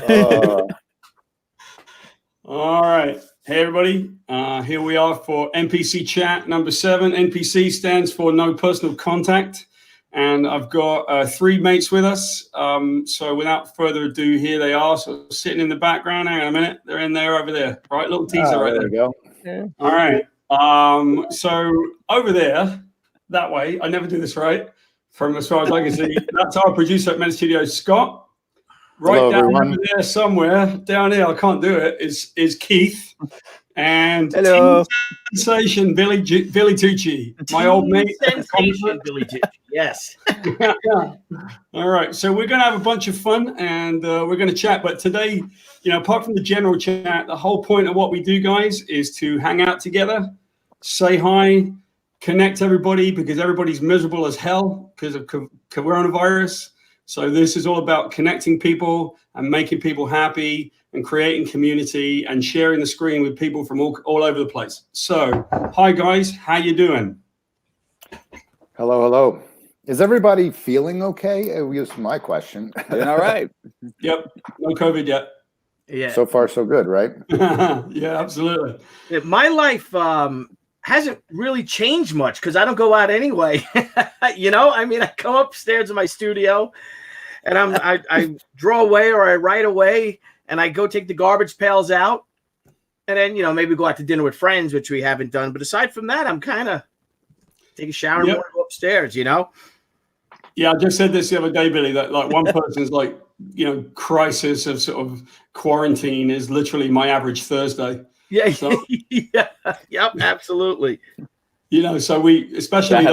Uh, All right. Hey, everybody. Here we are for NPC chat number 7. NPC stands for no personal contact. And I've got 3 mates with us. So without further ado, here they are. So sitting in the background. Hang on a minute. They're in there over there. Right. Little teaser right there. we go. Yeah. All right. So over there, that way, I never do this right. From as far as I can see, that's our producer at Meta Studios, Scott. Right Hello, down everyone. over there somewhere, down here, I can't do it, is Keith. And Hello. Team Sensation, Billy Tucci, my old mate. Sensation, Billy Tucci. Yes. Yeah. All right. So we're going to have a bunch of fun and we're going to chat. But today, apart from the general chat, the whole point of what we do, guys, is to hang out together, say hi, connect everybody because everybody's miserable as hell because of coronavirus. So this is all about connecting people and making people happy and creating community and sharing the screen with people from all over the place. So, hi guys, how you doing? Hello. Is everybody feeling okay? It was my question. Doing all right. Yep, no COVID yet. Yeah. So far, so good, right? Yeah, absolutely. My life hasn't really changed much because I don't go out anyway. I come upstairs in my studio and I draw away or I write away and I go take the garbage pails out and then, maybe go out to dinner with friends, which we haven't done. But aside from that, I'm kind of take a shower and go upstairs, Yeah, I just said this the other day, Billy, that like one person's like, crisis of sort of quarantine is literally my average Thursday. Yeah. So, yeah. Yep. Absolutely. So we, especially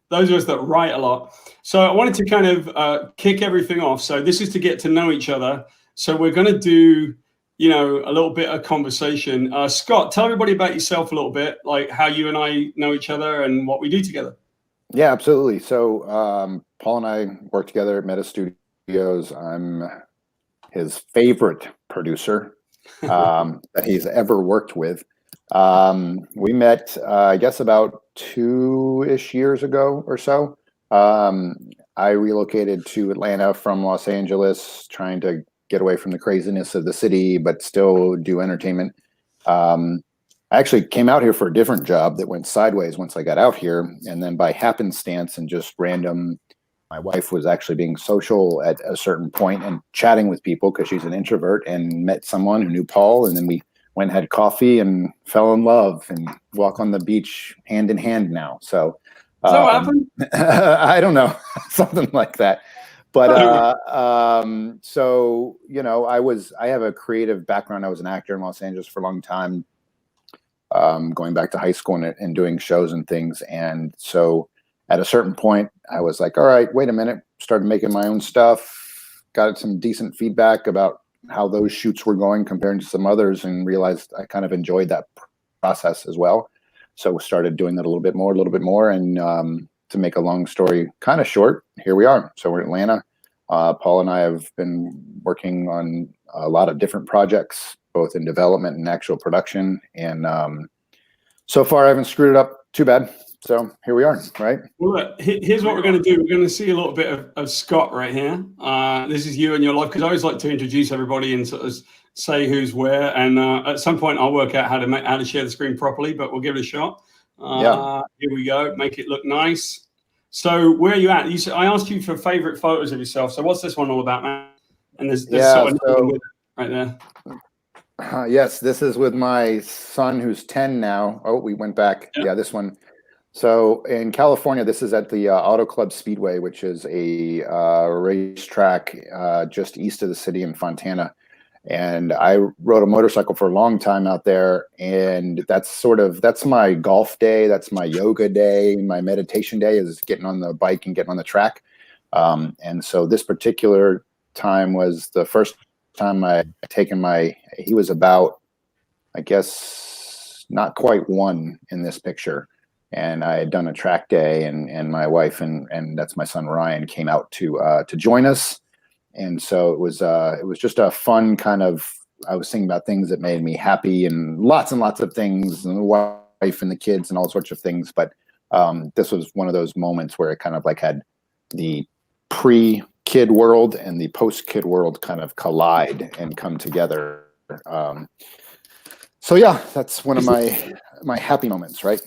those of us that write a lot. So I wanted to kind of kick everything off. So this is to get to know each other. So we're going to do, a little bit of conversation. Scott, tell everybody about yourself a little bit, like how you and I know each other and what we do together. Yeah, absolutely. So Paul and I work together at Meta Studios. I'm his favorite producer that he's ever worked with. We met, I guess, about 2-ish years ago or so. I relocated to Atlanta from Los Angeles, trying to get away from the craziness of the city, but still do entertainment. I actually came out here for a different job that went sideways once I got out here. And then by happenstance and just random, my wife was actually being social at a certain point and chatting with people because she's an introvert and met someone who knew Paul. And then we went and had coffee and fell in love and walk on the beach hand in hand now. So Does that happen? I don't know, something like that. But so I have a creative background. I was an actor in Los Angeles for a long time, going back to high school and doing shows and things. And so at a certain point, I was like, all right, wait a minute. Started making my own stuff. Got some decent feedback about how those shoots were going compared to some others, and realized I kind of enjoyed that process as well. So started doing that a little bit more. And to make a long story kind of short, here we are. So we're in Atlanta. Paul and I have been working on a lot of different projects, both in development and actual production. And so far, I haven't screwed it up too bad. So here we are, right? Well, here's what we're going to do. We're going to see a little bit of Scott right here. This is you and your life, because I always like to introduce everybody and sort of say who's where. And at some point, I'll work out how to share the screen properly, but we'll give it a shot. Here we go. Make it look nice. So where are you at? I asked you for favorite photos of yourself. So what's this one all about, man? And there's sort of with it right there. Yes, this is with my son who's 10 now. Oh, we went back. Yeah, this one. So in California, this is at the Auto Club Speedway, which is a racetrack just east of the city in Fontana. And I rode a motorcycle for a long time out there. And that's my golf day. That's my yoga day. My meditation day is getting on the bike and getting on the track. And so this particular time was the first time I had taken he was about, I guess, not quite 1 in this picture. And I had done a track day, and my wife and that's my son Ryan came out to join us. And so it was just a fun kind of, I was thinking about things that made me happy and lots of things, and the wife and the kids and all sorts of things. But this was one of those moments where it kind of like had the pre kid world and the post-kid world kind of collide and come together. So yeah, that's one of my happy moments, right?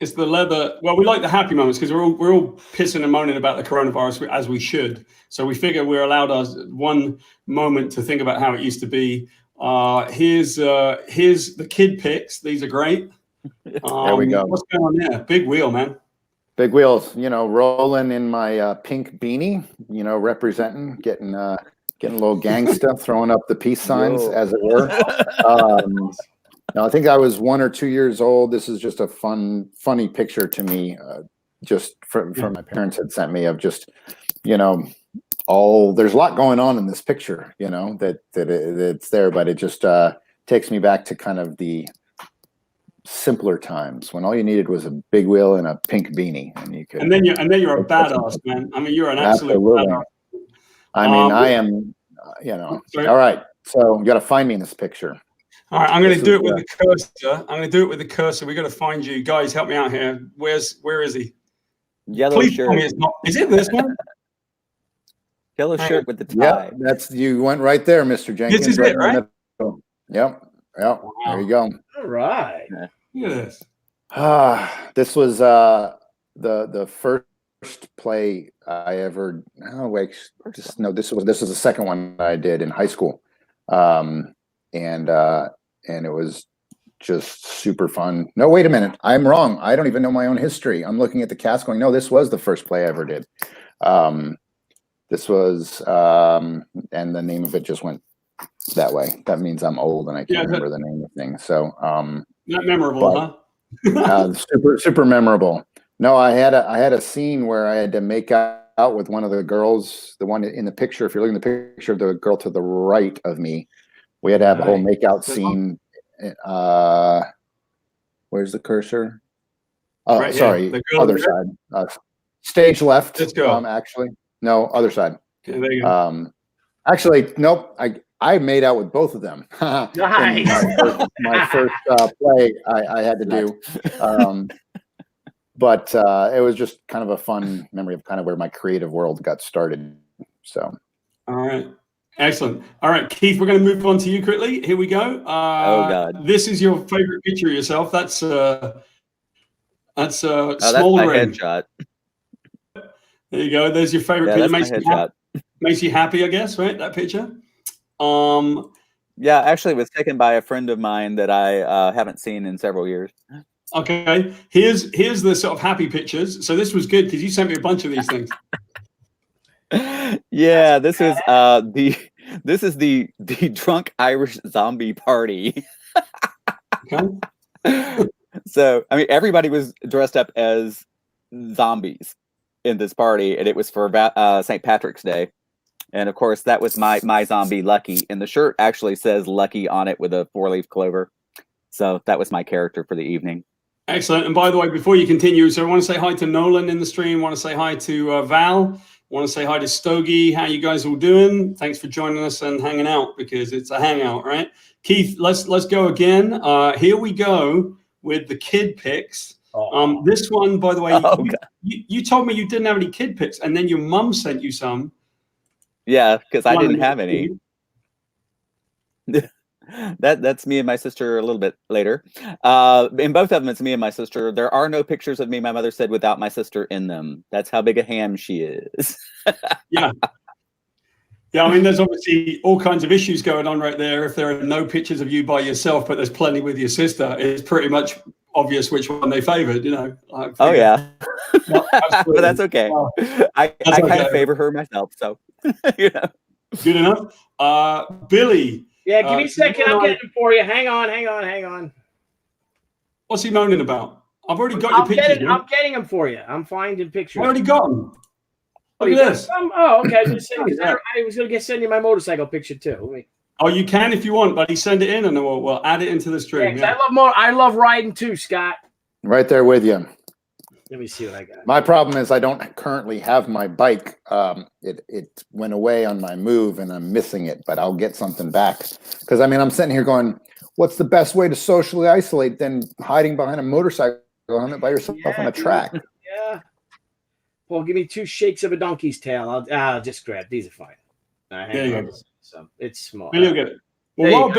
It's the leather. Well, we like the happy moments because we're all pissing and moaning about the coronavirus, as we should. So we figure we're allowed us one moment to think about how it used to be. Here's the kid pics. These are great. There we go. What's going on there? Big wheel, man. Big wheels, rolling in my pink beanie, representing, getting a little gangsta, throwing up the peace signs, as it were. No, I think I was 1 or 2 years old. This is just a funny picture to me, just from my parents had sent me of just, there's a lot going on in this picture, that it's there, but it just takes me back to kind of the simpler times when all you needed was a big wheel and a pink beanie, and you could. And then you're a badass, man. I mean, you're an absolute badass. I mean, I am. Sorry? All right. So you got to find me in this picture. All right, I'm going to do it with the cursor. I'm going to do it with the cursor. We got to find you guys. Help me out here. Where is he? Yellow Please shirt. tell me it's not. Is it this one? Yellow shirt with the tie. Yeah, you went right there, Mr. Jenkins. This is it, right? Yep. Wow. There you go. All right. Look at this. This was the first play I ever. Oh wait, this was the second one I did in high school, and it was just super fun. No, wait a minute, I'm wrong. I don't even know my own history. I'm looking at the cast, going, no, this was the first play I ever did. This was, and the name of it just went that way. That means I'm old and I can't remember the name of things. So, not memorable, huh? super memorable. No, I had a scene where I had to make out with one of the girls, the one in the picture. If you're looking at the picture of the girl to the right of me, we had to have a whole make-out scene. Where's the cursor? Oh, right, sorry, other side. Stage left. Let's go. Actually, no, other side. Yeah, there you go. Actually, nope. I made out with both of them. Nice. my first play I had to do. But it was just kind of a fun memory of kind of where my creative world got started. So. All right. Excellent. All right, Keith, we're going to move on to you quickly. Here we go. Oh God. This is your favorite picture of yourself. That's small that's my headshot. There you go. There's your favorite picture. That's Makes you happy, I guess, right? That picture. Yeah, actually, it was taken by a friend of mine that I haven't seen in several years. Okay. Here's the sort of happy pictures. So this was good because you sent me a bunch of these things. Yeah, this is the drunk Irish zombie party. Okay. So I mean, everybody was dressed up as zombies in this party, and it was for St. Patrick's Day. And of course, that was my zombie Lucky, and the shirt actually says Lucky on it with a 4-leaf clover. So that was my character for the evening. Excellent. And by the way, before you continue, so I want to say hi to Nolan in the stream. I want to say hi to Val. I want to say hi to Stogie. How you guys all doing? Thanks for joining us and hanging out, because it's a hangout, right? Keith, let's go again. Here we go with the kid pics. This one, by the way, you told me you didn't have any kid pics, and then your mum sent you some. Yeah, because I didn't have any. That's me and my sister a little bit later. In both of them, it's me and my sister. There are no pictures of me, my mother said, without my sister in them. That's how big a ham she is. Yeah. Yeah, I mean, there's obviously all kinds of issues going on right there. If there are no pictures of you by yourself, but there's plenty with your sister, it's pretty much obvious which one they favored, Oh, yeah. No, but that's okay. I kind of favor her myself, so. Good enough. Billy. Yeah, give me a second. I'm getting it for you. Hang on. What's he moaning about? I've already got your pictures. I'm getting them for you. I'm finding pictures. I already got them. Look at this. Okay. I was going to send you my motorcycle picture too. Oh, you can if you want, buddy. Send it in, and we'll add it into the stream. Yeah, I love riding too, Scott. Right there with you. Let me see what I got. My problem is I don't currently have my bike. It went away on my move, and I'm missing it. But I'll get something back, because I mean I'm sitting here going, "What's the best way to socially isolate than hiding behind a motorcycle helmet by yourself on a track?" Yeah. Paul, give me 2 shakes of a donkey's tail. I'll just grab. These are fine. There you go. So it's small. Billy will get it. There Well, you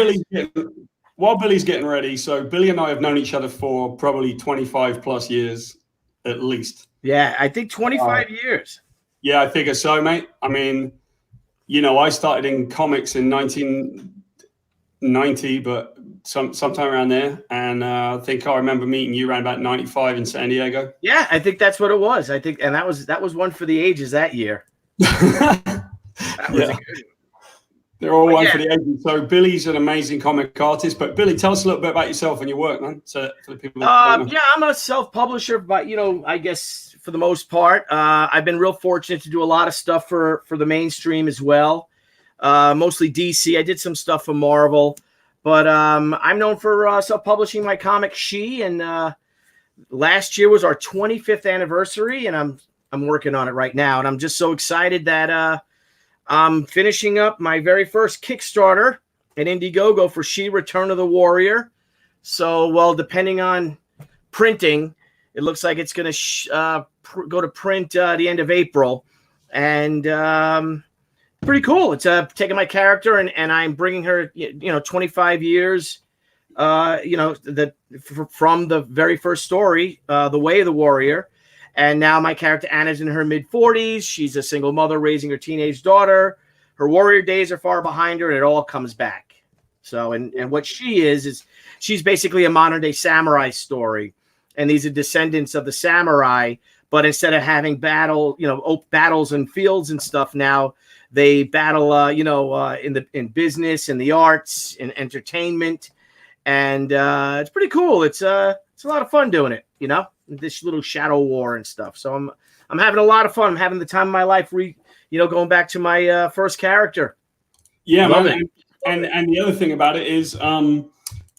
while Billy's getting ready, so Billy and I have known each other for probably 25 plus years, at least. Yeah, I think 25 years. Yeah, I figure so, mate. I mean, you know, I started in comics in 1990, but sometime around there. And I think I remember meeting you around about 95 in San Diego. Yeah, I think that's what it was. I think, and that was one for the ages that year. That was a good one. They're all one for the ages. So Billy's an amazing comic artist. But Billy, tell us a little bit about yourself and your work, man. So for the people. Yeah, I'm a self-publisher, but I guess for the most part, I've been real fortunate to do a lot of stuff for the mainstream as well. Mostly DC. I did some stuff for Marvel, but I'm known for self-publishing my comic She. And last year was our 25th anniversary, and I'm working on it right now, and I'm just so excited that I'm finishing up my very first Kickstarter at Indiegogo for She Return of the Warrior. So, well, depending on printing, it looks like it's going to go to print the end of April. And pretty cool. It's taking my character and I'm bringing her, 25 years, from the very first story, The Way of the Warrior. And now my character Anna's in her mid-40s. She's a single mother raising her teenage daughter. Her warrior days are far behind her, and it all comes back. So, and what she is she's basically a modern-day samurai story. And these are descendants of the samurai, but instead of having battles and fields and stuff, now they battle, in business, in the arts, in entertainment. And it's pretty cool. It's a lot of fun doing it, this little shadow war and stuff. So I'm having a lot of fun. I'm having the time of my life, going back to my first character. Yeah, man. And the other thing about it is,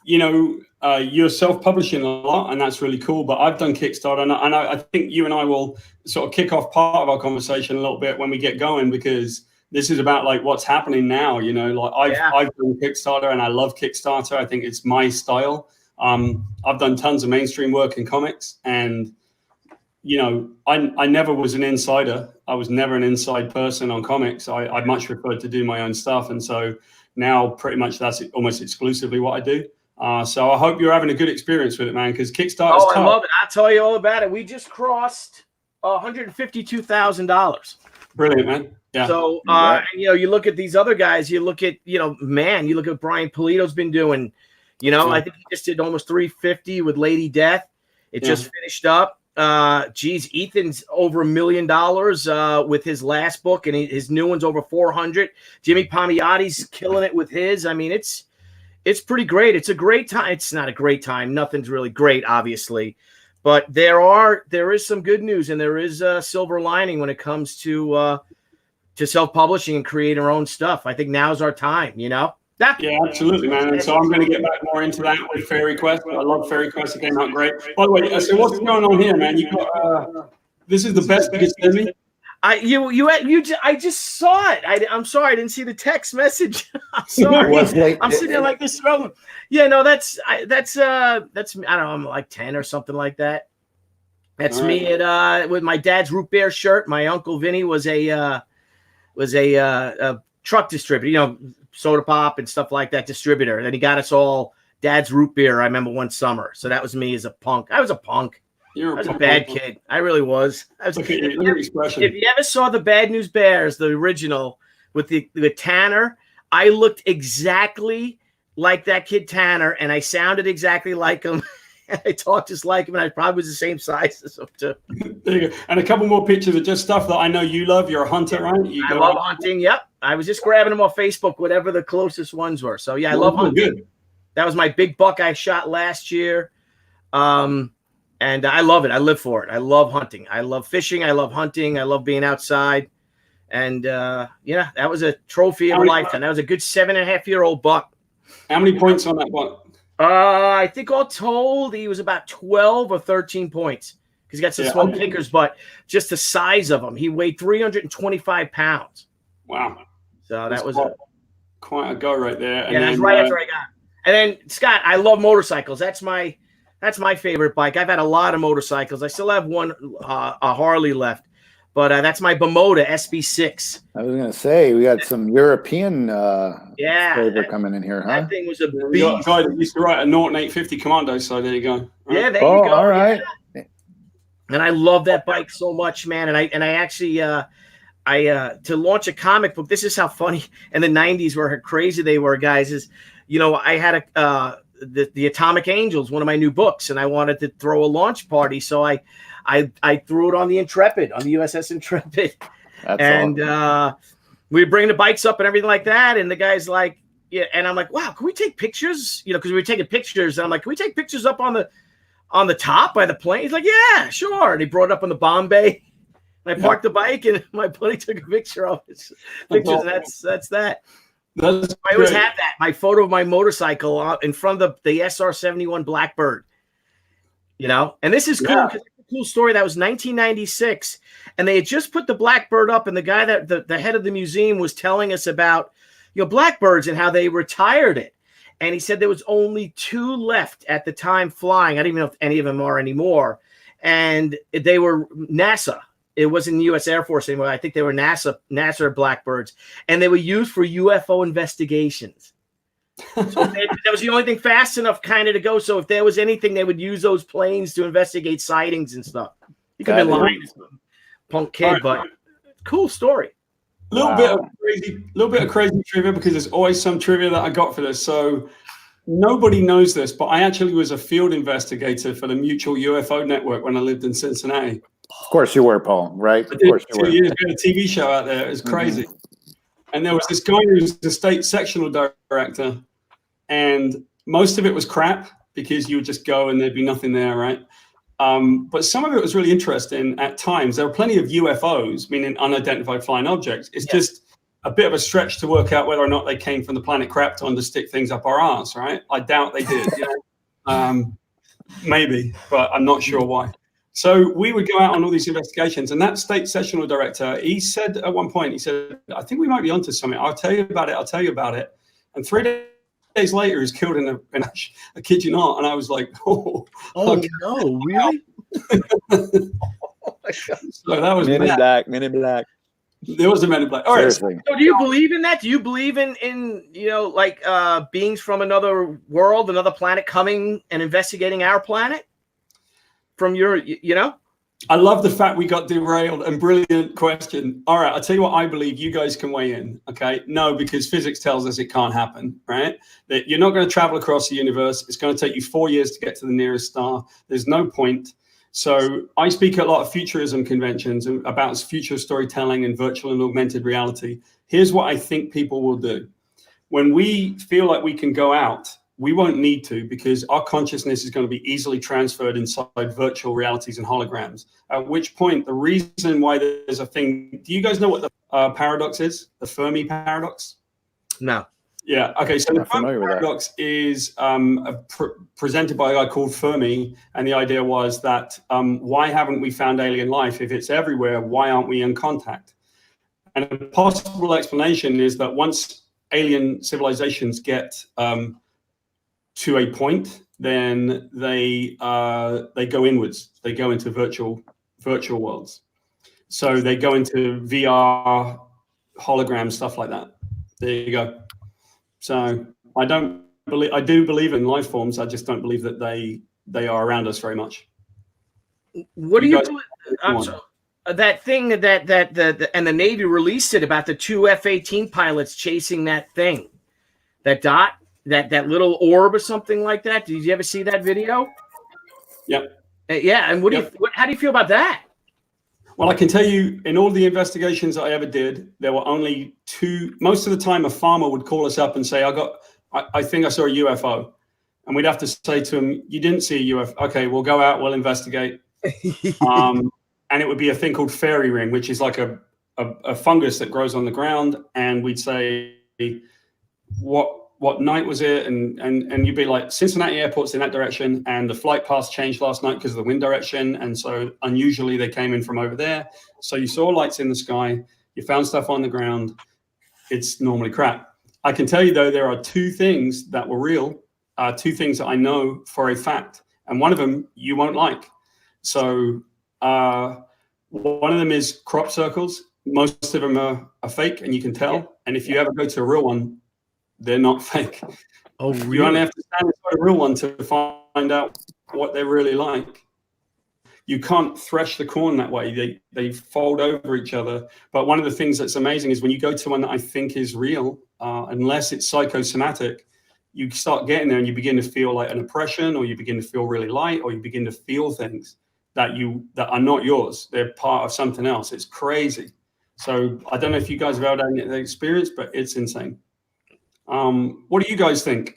you're self-publishing a lot, and that's really cool. But I've done Kickstarter, and I think you and I will sort of kick off part of our conversation a little bit when we get going, because this is about like what's happening now. I've done Kickstarter, and I love Kickstarter. I think it's my style. I've done tons of mainstream work in comics, and I never was an insider. I was never an inside person on comics. I much preferred to do my own stuff, and so now pretty much that's almost exclusively what I do. So I hope you're having a good experience with it, man, because Kickstarter's tough. I love it. I'll tell you all about it. We just crossed $152,000. Brilliant, man. Yeah. So you look at these other guys. You look at you look at what Brian Pulido's been doing. I think he just did almost 350 with Lady Death. It just finished up. Ethan's over $1 million with his last book, and his new one's over 400. Jimmy Palmiotti's killing it with his. I mean, it's pretty great. It's a great time. It's not a great time. Nothing's really great, obviously, but there is some good news, and there is a silver lining when it comes to self-publishing and creating our own stuff. I think now's our time. Yeah, absolutely, man. And so I'm going to get back more into that with Fairy Quest. I love Fairy Quest. It came out great. By the way, so what's going on here, man? You got this is the best you can send me. I just saw it. I'm sorry, I didn't see the text message. I'm sorry. I'm sitting there like this. Yeah, no, that's I don't know, I'm like 10 or something like that. That's me at with my dad's root beer shirt. My uncle Vinny was a truck distributor, soda pop and stuff like that distributor. And then he got us all dad's root beer. I remember one summer. So that was me as a punk. I was a punk. I was a bad kid. I really was. If you ever saw the Bad News Bears, the original with the Tanner, I looked exactly like that kid Tanner, and I sounded exactly like him. I talked just like him, and I probably was the same size as him too. There you go. And a couple more pictures of just stuff that I know you love. You're a hunter, right? I love hunting. Yep. I was just grabbing them off Facebook, whatever the closest ones were. So yeah, I love hunting. Good. That was my big buck I shot last year. And I love it. I live for it. I love hunting. I love fishing. I love hunting. I love being outside. And that was a trophy of a lifetime. That was a good 7.5-year-old buck. How many points on that buck? I think all told, he was about 12 or 13 points because he got some small kickers, but just the size of him. He weighed 325 pounds. Wow. So that was quite a go right there. And that's right after I got. And then, Scott, I love motorcycles. That's my favorite bike. I've had a lot of motorcycles. I still have one, a Harley left. But that's my Bimota SB6. I was gonna say we got some European flavor that, coming in here, huh? that thing was a We got a beast. guy that used to write a Norton 850 Commando, so there you go. Right? Yeah, there Oh, you go. all right. Yeah. And I love that bike so much, man. And I actually to launch a comic book. This is how funny in the '90s where how crazy they were, guys. Is I had the Atomic Angels, one of my new books, and I wanted to throw a launch party, so I threw it on the Intrepid, on the USS Intrepid. That's awesome. We bring the bikes up and everything like that. And the guy's like, yeah. And I'm like, wow, can we take pictures? Because we were taking pictures. And I'm like, can we take pictures up on the top by the plane? He's like, yeah, sure. And he brought it up on the bomb bay. And I parked the bike, and my buddy took a picture of his pictures. And that's that. That's I always great. have that. My photo of my motorcycle in front of the SR-71 Blackbird. And this is cool. Yeah. Because it's a cool story. That was 1996. And they had just put the Blackbird up, and the guy that the head of the museum was telling us about, Blackbirds and how they retired it. And he said there was only 2 left at the time flying. I don't even know if any of them are anymore. And they were NASA. It wasn't the U.S. Air Force anymore. I think they were NASA Blackbirds. And they were used for UFO investigations. So that was the only thing fast enough kind of to go. So if there was anything, they would use those planes to investigate sightings and stuff. You could have been lying to some punk kid, but cool story. A little bit of crazy trivia, because there's always some trivia that I got for this. So nobody knows this, but I actually was a field investigator for the Mutual UFO Network when I lived in Cincinnati. Of course you were, Paul, right? Of course you were. 2 years ago, a TV show out there. It was crazy. And there was this guy who was the state sectional director, and most of it was crap because you would just go and there'd be nothing there, right? But some of it was really interesting at times. There were plenty of UFOs, meaning unidentified flying objects. It's just a bit of a stretch to work out whether or not they came from the planet Krypton to stick things up our arse, right? I doubt they did. Maybe, but I'm not sure why. So we would go out on all these investigations, and that state sectional director, he said at one point, he said, I think we might be onto something. I'll tell you about it. And 3 days later, he was killed in a I kid you not. And I was like, okay. No, really? So that was Men in Black, Men in Black. There was a Men in Black. All right. So do you believe in that? Do you believe in beings from another world, another planet coming and investigating our planet? From your, I love the fact we got derailed, and brilliant question. All right, I'll tell you what I believe. You guys can weigh in, okay? No, because physics tells us it can't happen, right? That you're not going to travel across the universe. It's going to take you 4 years to get to the nearest star. There's no point. So I speak at a lot of futurism conventions about future storytelling and virtual and augmented reality. Here's what I think people will do. When we feel like we can go out, we won't need to, because our consciousness is going to be easily transferred inside virtual realities and holograms. At which point, the reason why there's a thing, do you guys know what the paradox is? The Fermi paradox? No. Yeah. Okay. So the Fermi paradox is presented by a guy called Fermi. And the idea was that why haven't we found alien life? If it's everywhere, why aren't we in contact? And a possible explanation is that once alien civilizations get to a point, then they go inwards. They go into virtual worlds. So they go into VR, hologram, stuff like that. There you go. So I do believe in life forms. I just don't believe that they are around us very much. What do you believe? That thing that and the Navy released it about the 2 F-18 pilots chasing that thing, that dot. That little orb or something like that. Did you ever see that video? Yep. Yeah. And how do you feel about that? Well, I can tell you, in all the investigations that I ever did, there were only 2. Most of the time, a farmer would call us up and say, I think I saw a UFO. And we'd have to say to him, you didn't see a UFO. Okay, we'll go out, we'll investigate. And it would be a thing called fairy ring, which is like a fungus that grows on the ground. And we'd say, what night was it? And you'd be like, Cincinnati Airport's in that direction, and the flight path changed last night because of the wind direction. And so unusually they came in from over there. So you saw lights in the sky, you found stuff on the ground. It's normally crap. I can tell you, though, there are 2 things that were real, 2 things that I know for a fact. And one of them you won't like. So One of them is crop circles. Most of them are fake, and you can tell. Yeah. And if you ever go to a real one, they're not fake. Oh, really? You only have to stand inside a real one to find out what they're really like. You can't thresh the corn that way. They fold over each other. But one of the things that's amazing is when you go to one that I think is real, unless it's psychosomatic, you start getting there and you begin to feel like an oppression, or you begin to feel really light, or you begin to feel things that are not yours. They're part of something else. It's crazy. So I don't know if you guys have ever had the experience, but it's insane. What do you guys think?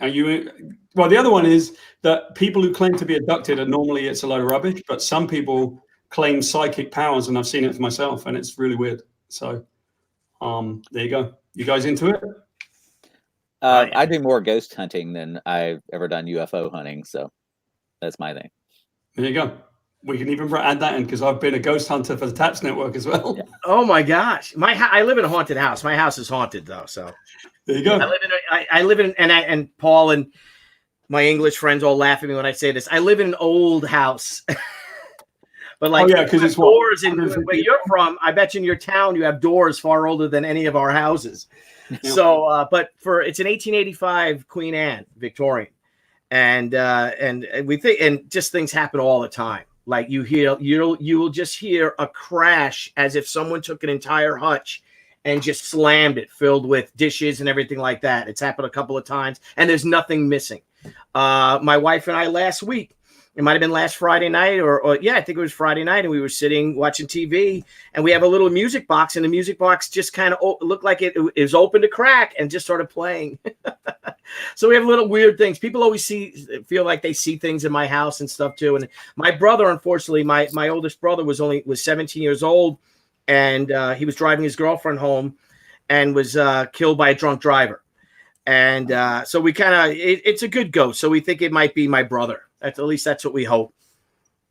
Well, the other one is that people who claim to be abducted are normally, it's a load of rubbish, but some people claim psychic powers, and I've seen it for myself, and it's really weird. So there you go. You guys into it? I do more ghost hunting than I've ever done UFO hunting, so that's my thing. There you go. We can even add that in, because I've been a ghost hunter for the Taps Network as well. Yeah. Oh my gosh, I live in a haunted house. My house is haunted though, so there you go. I live in and Paul and my English friends all laugh at me when I say this. I live in an old house, but like, because it's doors. And where you're from, I bet you in your town you have doors far older than any of our houses. Yeah. So, but it's an 1885 Queen Anne Victorian, and we think, and just things happen all the time. Like you will just hear a crash as if someone took an entire hutch and just slammed it, filled with dishes and everything like that. It's happened a couple of times, and there's nothing missing. My wife and I last week, it might have been last Friday night, or yeah, I think it was Friday night, and we were sitting watching TV, and we have a little music box, and the music box just kind of looked like it is open to crack and just started playing. So we have little weird things. People always feel like they see things in my house and stuff too. And my brother, unfortunately, my oldest brother was 17 years old, and he was driving his girlfriend home and was killed by a drunk driver. And so we kind of, it's a good ghost. So we think it might be my brother. At least that's what we hope.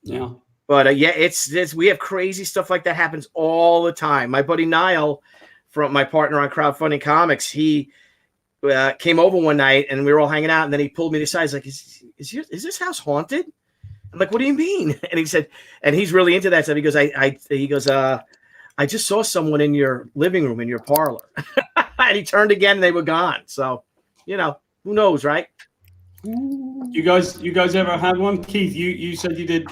Yeah. But yeah, it's we have crazy stuff like that happens all the time. My buddy Niall, from my partner on Crowdfunding Comics, he came over one night and we were all hanging out, and then he pulled me to the side. He's like, is this house haunted? I'm like, what do you mean? And he said, and he's really into that stuff. He goes, I just saw someone in your living room, in your parlor. And he turned again and they were gone. So, who knows, right? You guys ever had one? Keith, you said you did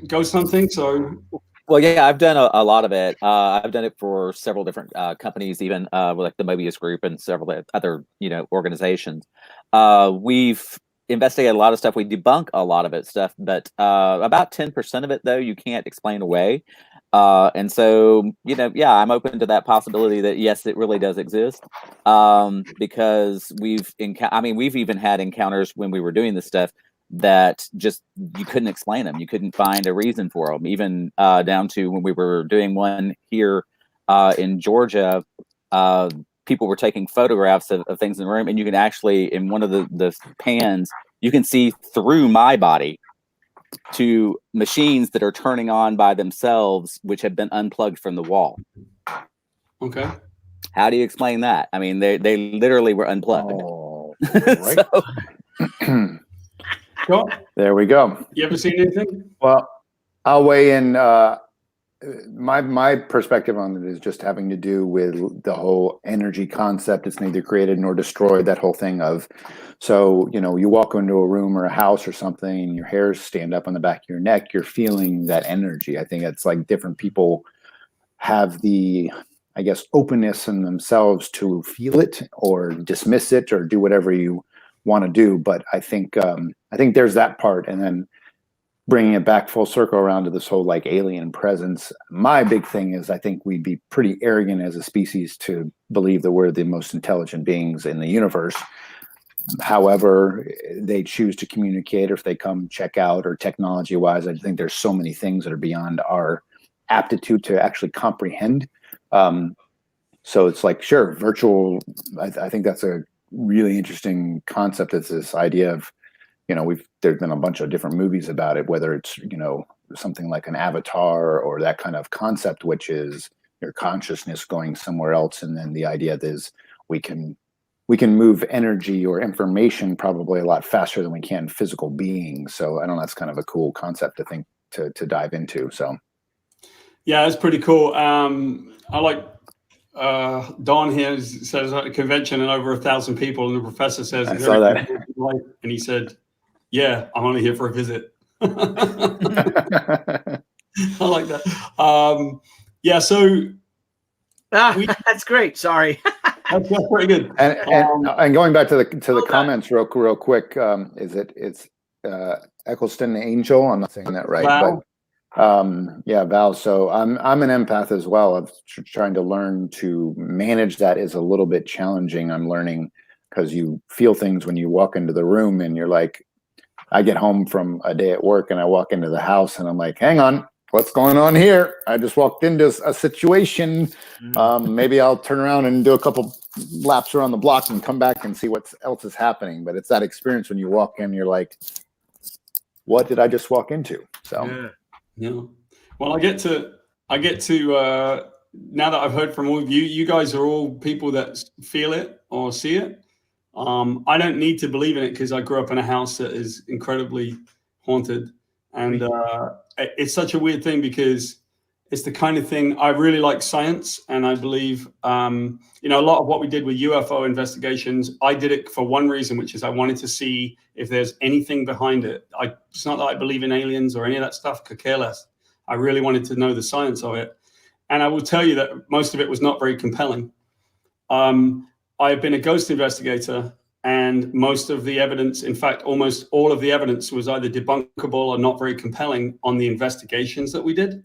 ghost hunting, so. Well, yeah, I've done a lot of it. I've done it for several different companies, even like the Mobius Group and several other, organizations. We've investigated a lot of stuff. We debunk a lot of it stuff, but about 10% of it, though, you can't explain away. And so, yeah, I'm open to that possibility that, yes, it really does exist. Because we've even had encounters when we were doing this stuff that just, you couldn't explain them. You couldn't find a reason for them, even down to when we were doing one here in Georgia. People were taking photographs of things in the room, and you can actually, in one of the pans, you can see through my body to machines that are turning on by themselves, which have been unplugged from the wall. Okay. How do you explain that? I mean, they literally were unplugged. Oh, right. Cool. There we go. You ever seen anything? Well, I'll weigh in. My perspective on it is just having to do with the whole energy concept. It's neither created nor destroyed. That whole thing of, so you walk into a room or a house or something, and your hairs stand up on the back of your neck. You're feeling that energy. I think it's like different people have the, I guess, openness in themselves to feel it or dismiss it or do whatever you want to do. But I think there's that part, and then bringing it back full circle around to this whole like alien presence. My big thing is I think we'd be pretty arrogant as a species to believe that we're the most intelligent beings in the universe. However they choose to communicate, or if they come check out, or technology wise, I think there's so many things that are beyond our aptitude to actually comprehend. So it's like, sure, virtual, I think that's a really interesting concept. It's this idea of, there's been a bunch of different movies about it, whether it's, something like an Avatar or that kind of concept, which is your consciousness going somewhere else. And then the idea is we can move energy or information probably a lot faster than we can physical beings. So I don't know, that's kind of a cool concept to think to dive into. So Yeah, it's pretty cool. I like Don here says at a convention and over 1,000 people, and the professor says, I saw that. And he said, "Yeah, I'm only here for a visit." I like that. Yeah, so that's great. Sorry. that's pretty good. And going back to the comments real quick, it's Eccleston Angel? I'm not saying that right, Val? but yeah, Val. So I'm an empath as well. Of trying to learn to manage that is a little bit challenging. I'm learning because you feel things when you walk into the room, and you're like, I get home from a day at work and I walk into the house and I'm like, hang on, what's going on here? I just walked into a situation. Maybe I'll turn around and do a couple laps around the block and come back and see what else is happening. But it's that experience when you walk in, you're like, what did I just walk into? So yeah. Well, I get to now that I've heard from all of you, you guys are all people that feel it or see it. I don't need to believe in it because I grew up in a house that is incredibly haunted, and it's such a weird thing because it's the kind of thing I really like science, and I believe a lot of what we did with UFO investigations, I did it for one reason, which is I wanted to see if there's anything behind it. It's not that I believe in aliens or any of that stuff, could care less. I really wanted to know the science of it, and I will tell you that most of it was not very compelling. I've been a ghost investigator, and most of the evidence, in fact, almost all of the evidence was either debunkable or not very compelling on the investigations that we did.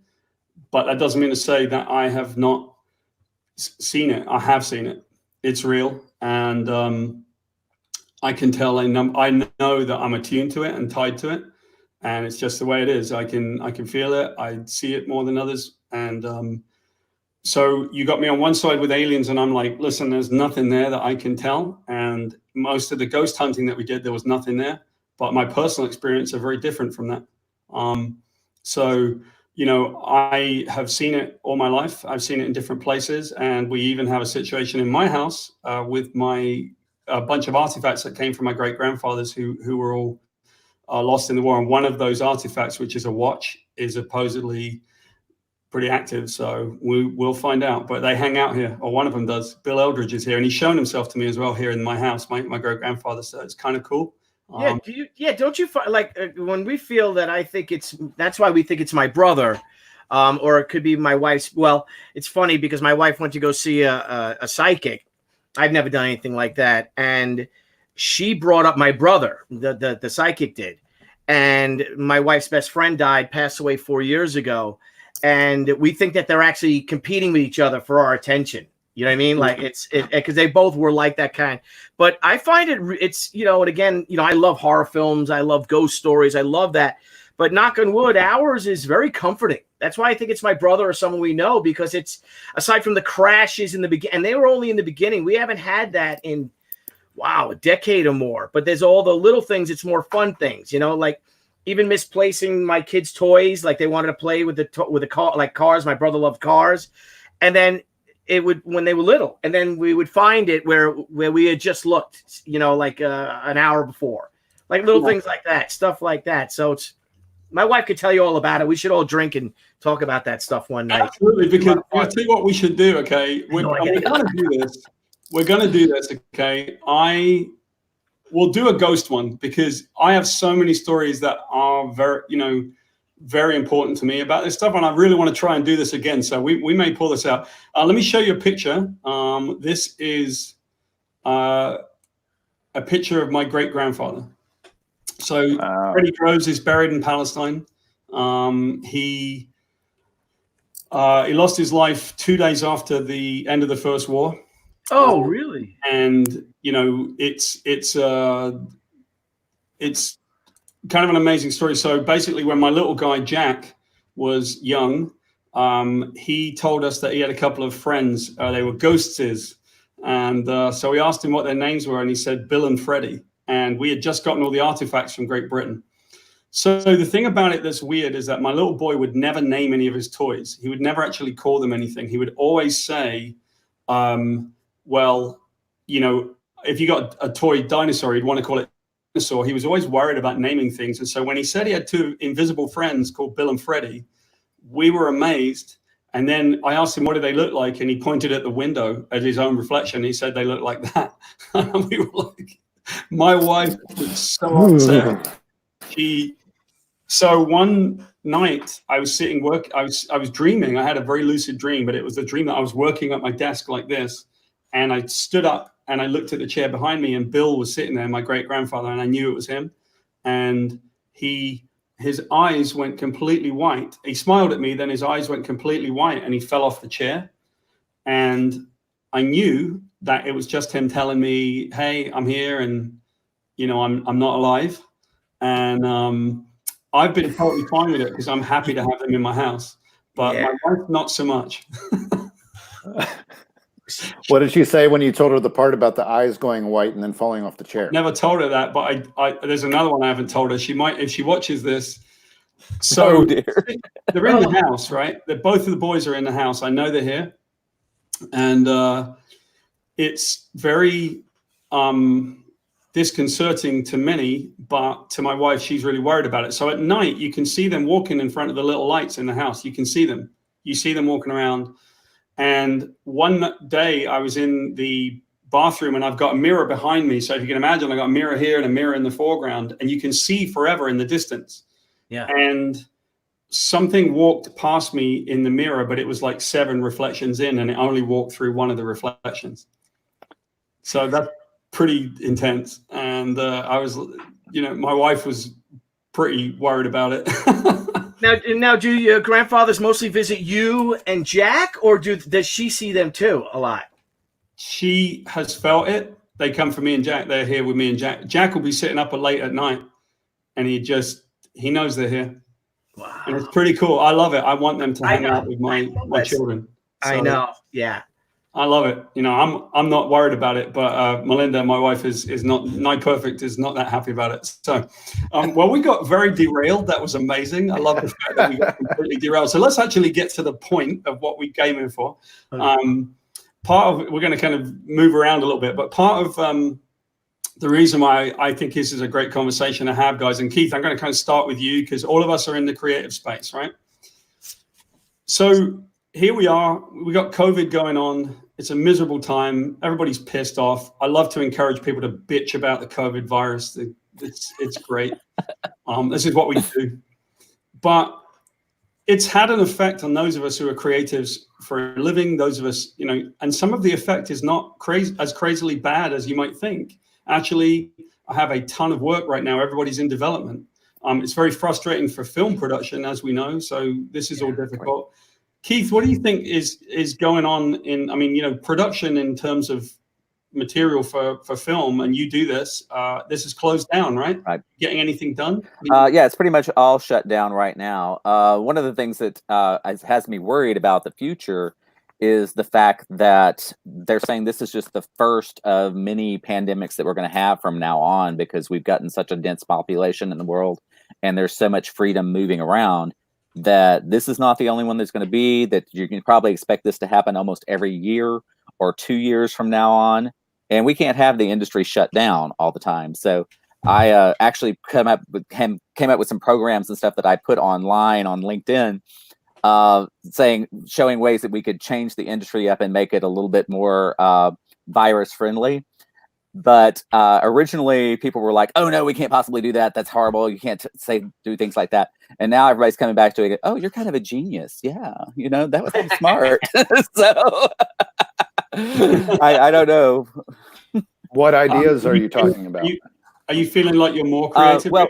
But that doesn't mean to say that I have not seen it. I have seen it. It's real. And I can tell, I know that I'm attuned to it and tied to it. And it's just the way it is. I can feel it. I see it more than others. And so you got me on one side with aliens, and I'm like, listen, there's nothing there that I can tell. And most of the ghost hunting that we did, there was nothing there. But my personal experience are very different from that. So, I have seen it all my life. I've seen it in different places. And we even have a situation in my house with a bunch of artifacts that came from my great-grandfathers who were all lost in the war. And one of those artifacts, which is a watch, is supposedly pretty active, so we'll find out. But they hang out here, or one of them does. Bill Eldridge is here, and he's shown himself to me as well here in my house, my great grandfather. So it's kind of cool. Don't you find like when we feel that that's why we think it's my brother, or it could be my wife's. Well, it's funny because my wife went to go see a psychic. I've never done anything like that, and she brought up my brother. The psychic did, and my wife's best friend passed away 4 years ago. And we think that they're actually competing with each other for our attention. You know what I mean? Like it's because they both were like that kind. But I find it's and again, I love horror films. I love ghost stories. I love that. But knock on wood, ours is very comforting. That's why I think it's my brother or someone we know, because it's aside from the crashes in the beginning, and they were only in the beginning. We haven't had that in a decade or more. But there's all the little things. It's more fun things, like. Even misplacing my kids' toys, like they wanted to play with the car, like cars. My brother loved cars, and then it would when they were little, and then we would find it where we had just looked, like an hour before, like little things like that, stuff like that. So it's my wife could tell you all about it. We should all drink and talk about that stuff one night. Absolutely, because I'll tell you what we should do. Okay, we're going to do this. We're going to do this. Okay, we'll do a ghost one because I have so many stories that are very important to me about this stuff, and I really want to try and do this again. So we may pull this out. Let me show you a picture. This is a picture of my great-grandfather. So Freddie Groves is buried in Palestine. He lost his life 2 days after the end of the First War. Oh, really? And it's kind of an amazing story. So basically, when my little guy Jack was young, he told us that he had a couple of friends. They were ghostses, and so we asked him what their names were, and he said Bill and Freddie. And we had just gotten all the artifacts from Great Britain. So the thing about it that's weird is that my little boy would never name any of his toys. He would never actually call them anything. He would always say, well, if you got a toy dinosaur, you'd want to call it dinosaur. He was always worried about naming things. And so when he said he had two invisible friends called Bill and Freddie, we were amazed. And then I asked him, what do they look like? And he pointed at the window at his own reflection. He said, they look like that. And we were like, my wife was so upset. So one night I was sitting I was dreaming. I had a very lucid dream, but it was the dream that I was working at my desk like this. And I stood up and I looked at the chair behind me, and Bill was sitting there, my great grandfather, and I knew it was him. And his eyes went completely white. He smiled at me, then his eyes went completely white, and he fell off the chair. And I knew that it was just him telling me, hey, I'm here, and I'm not alive. And I've been totally fine with it because I'm happy to have them in my house. But my wife, not so much. What did she say when you told her the part about the eyes going white and then falling off the chair? Never told her that, but there's another one I haven't told her. She might, if she watches this. So they're in the house, right? Both of the boys are in the house. I know they're here. And it's very disconcerting to many, but to my wife, she's really worried about it. So at night, you can see them walking in front of the little lights in the house. You can see them. You see them walking around. And one day I was in the bathroom and I've got a mirror behind me. So if you can imagine, I got a mirror here and a mirror in the foreground, and you can see forever in the distance. Yeah. And something walked past me in the mirror, but it was like 7 reflections in, and it only walked through one of the reflections. So that's pretty intense. And I was, my wife was pretty worried about it. Now, do your grandfathers mostly visit you and Jack, or does she see them too a lot? She has felt it. They come for me and Jack. They're here with me and Jack. Jack will be sitting up late at night, and he knows they're here. Wow. And it's pretty cool. I love it. I want them to hang out with my children. So I know. Yeah. I love it. I'm not worried about it, but Melinda, my wife, is not perfect, is not that happy about it. So, well, we got very derailed. That was amazing. I love the fact that we got completely derailed. So let's actually get to the point of what we came in for. Part of we're going to kind of move around a little bit, but part of the reason why I think this is a great conversation to have, guys, and Keith, I'm going to kind of start with you because all of us are in the creative space, right? So here we are. We got COVID going on. It's a miserable time. Everybody's pissed off. I love to encourage people to bitch about the COVID virus. It's great. This is what we do. But it's had an effect on those of us who are creatives for a living, those of us, and some of the effect is not as crazily bad as you might think. Actually, I have a ton of work right now. Everybody's in development. It's very frustrating for film production, as we know. So this is all difficult. Right. Keith, what do you think is going on in, production in terms of material for film, and you do this, this is closed down, right? Right. Getting anything done? Yeah, it's pretty much all shut down right now. One of the things that has me worried about the future is the fact that they're saying this is just the first of many pandemics that we're going to have from now on, because we've gotten such a dense population in the world and there's so much freedom moving around, that this is not the only one that's going to be, that you can probably expect this to happen almost every year or 2 years from now on. And we can't have the industry shut down all the time. So I actually came up with some programs and stuff that I put online on LinkedIn, showing ways that we could change the industry up and make it a little bit more virus friendly. But originally people were like, oh no, we can't possibly do that. That's horrible. You can't do things like that. And now everybody's coming back to it. Oh, you're kind of a genius. Yeah. That was pretty smart. So I don't know. What ideas are you talking about? Are you feeling like you're more creative? Well,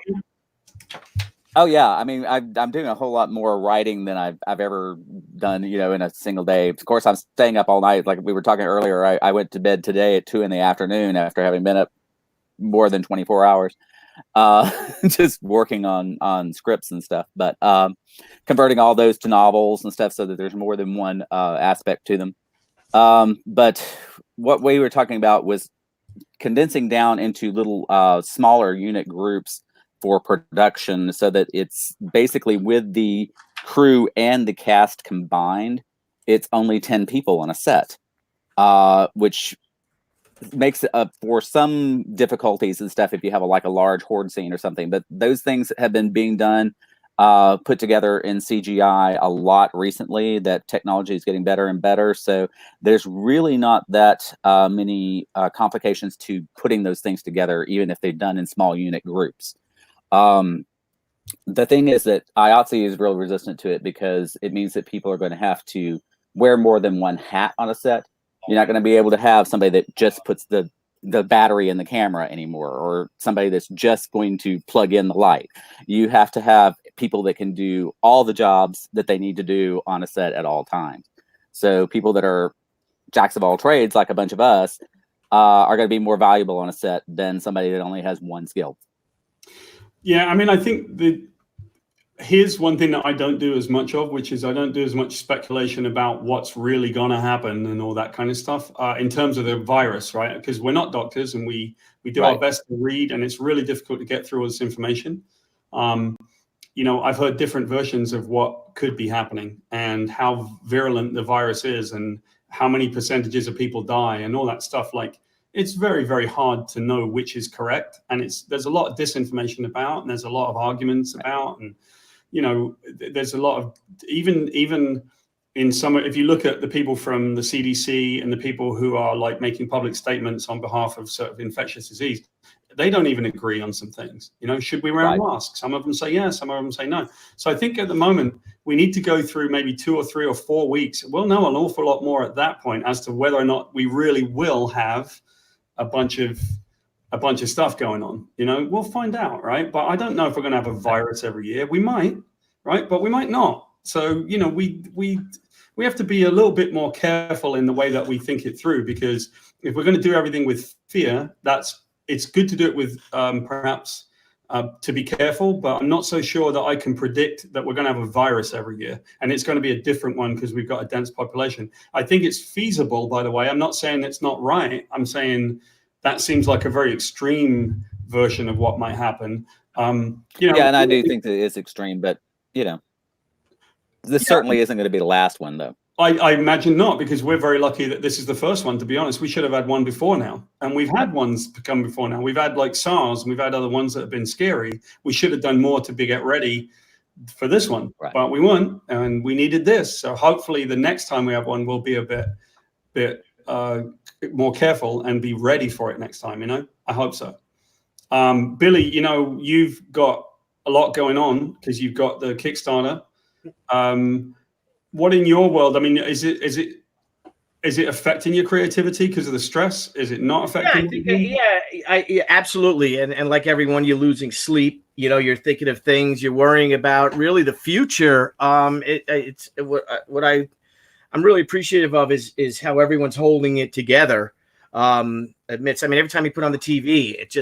oh yeah. I mean, I'm doing a whole lot more writing than I've ever done, in a single day. Of course, I'm staying up all night. Like we were talking earlier, I went to bed today at 2 p.m. after having been up more than 24 hours, just working on scripts and stuff. But converting all those to novels and stuff so that there's more than one aspect to them. But what we were talking about was condensing down into little smaller unit groups for production, so that it's basically with the crew and the cast combined, it's only 10 people on a set, which makes it up for some difficulties and stuff if you have a large horde scene or something. But those things have been being done put together in CGI a lot recently. That technology is getting better and better. So there's really not that many complications to putting those things together, even if they're done in small unit groups. The thing is that IATSE is real resistant to it because it means that people are going to have to wear more than one hat on a set. You're not going to be able to have somebody that just puts the battery in the camera anymore, or somebody that's just going to plug in the light. You have to have people that can do all the jobs that they need to do on a set at all times. So people that are jacks of all trades, like a bunch of us, are going to be more valuable on a set than somebody that only has one skill. Yeah, I mean, I think here's one thing that I don't do as much of, which is I don't do as much speculation about what's really going to happen and all that kind of stuff in terms of the virus, right? Because we're not doctors, and we do our best to read, and it's really difficult to get through all this information. You know, I've heard different versions of what could be happening and how virulent the virus is and how many percentages of people die and all that stuff. Like, it's very, very hard to know which is correct. And there's a lot of disinformation about, and there's a lot of arguments about, and, you know, there's a lot of, even in some, if you look at the people from the CDC and the people who are like making public statements on behalf of sort of infectious disease, they don't even agree on some things. You know, should we wear a mask? Some of them say yes, some of them say no. So I think at the moment we need to go through maybe 2 or 3 or 4 weeks. We'll know an awful lot more at that point as to whether or not we really will have a bunch of stuff going on. You know, we'll find out, right? But I don't know if we're going to have a virus every year. We might, right? But we might not. So, you know, we have to be a little bit more careful in the way that we think it through, because if we're going to do everything with fear, it's good to do it with perhaps to be careful, but I'm not so sure that I can predict that we're going to have a virus every year, and it's going to be a different one because we've got a dense population. I think it's feasible, by the way. I'm not saying it's not right. I'm saying that seems like a very extreme version of what might happen. You know, yeah, and I do think that it's extreme, but you know, this certainly isn't going to be the last one, though. I imagine not, because we're very lucky that this is the first one, to be honest. We should have had one before now. And we've had ones come before now. We've had like SARS, and we've had other ones that have been scary. We should have done more to get ready for this one, but we weren't, and we needed this. So hopefully the next time we have one, we'll be a bit more careful and be ready for it next time, you know? I hope so. Billy, you know, you've got a lot going on because you've got the Kickstarter. What in your world? I mean, is it affecting your creativity because of the stress? Is it not affecting? Yeah, absolutely. And like everyone, you're losing sleep. You know, you're thinking of things, you're worrying about really the future. It's what I'm really appreciative of is how everyone's holding it together. Admits, I mean, every time you put on the TV, it's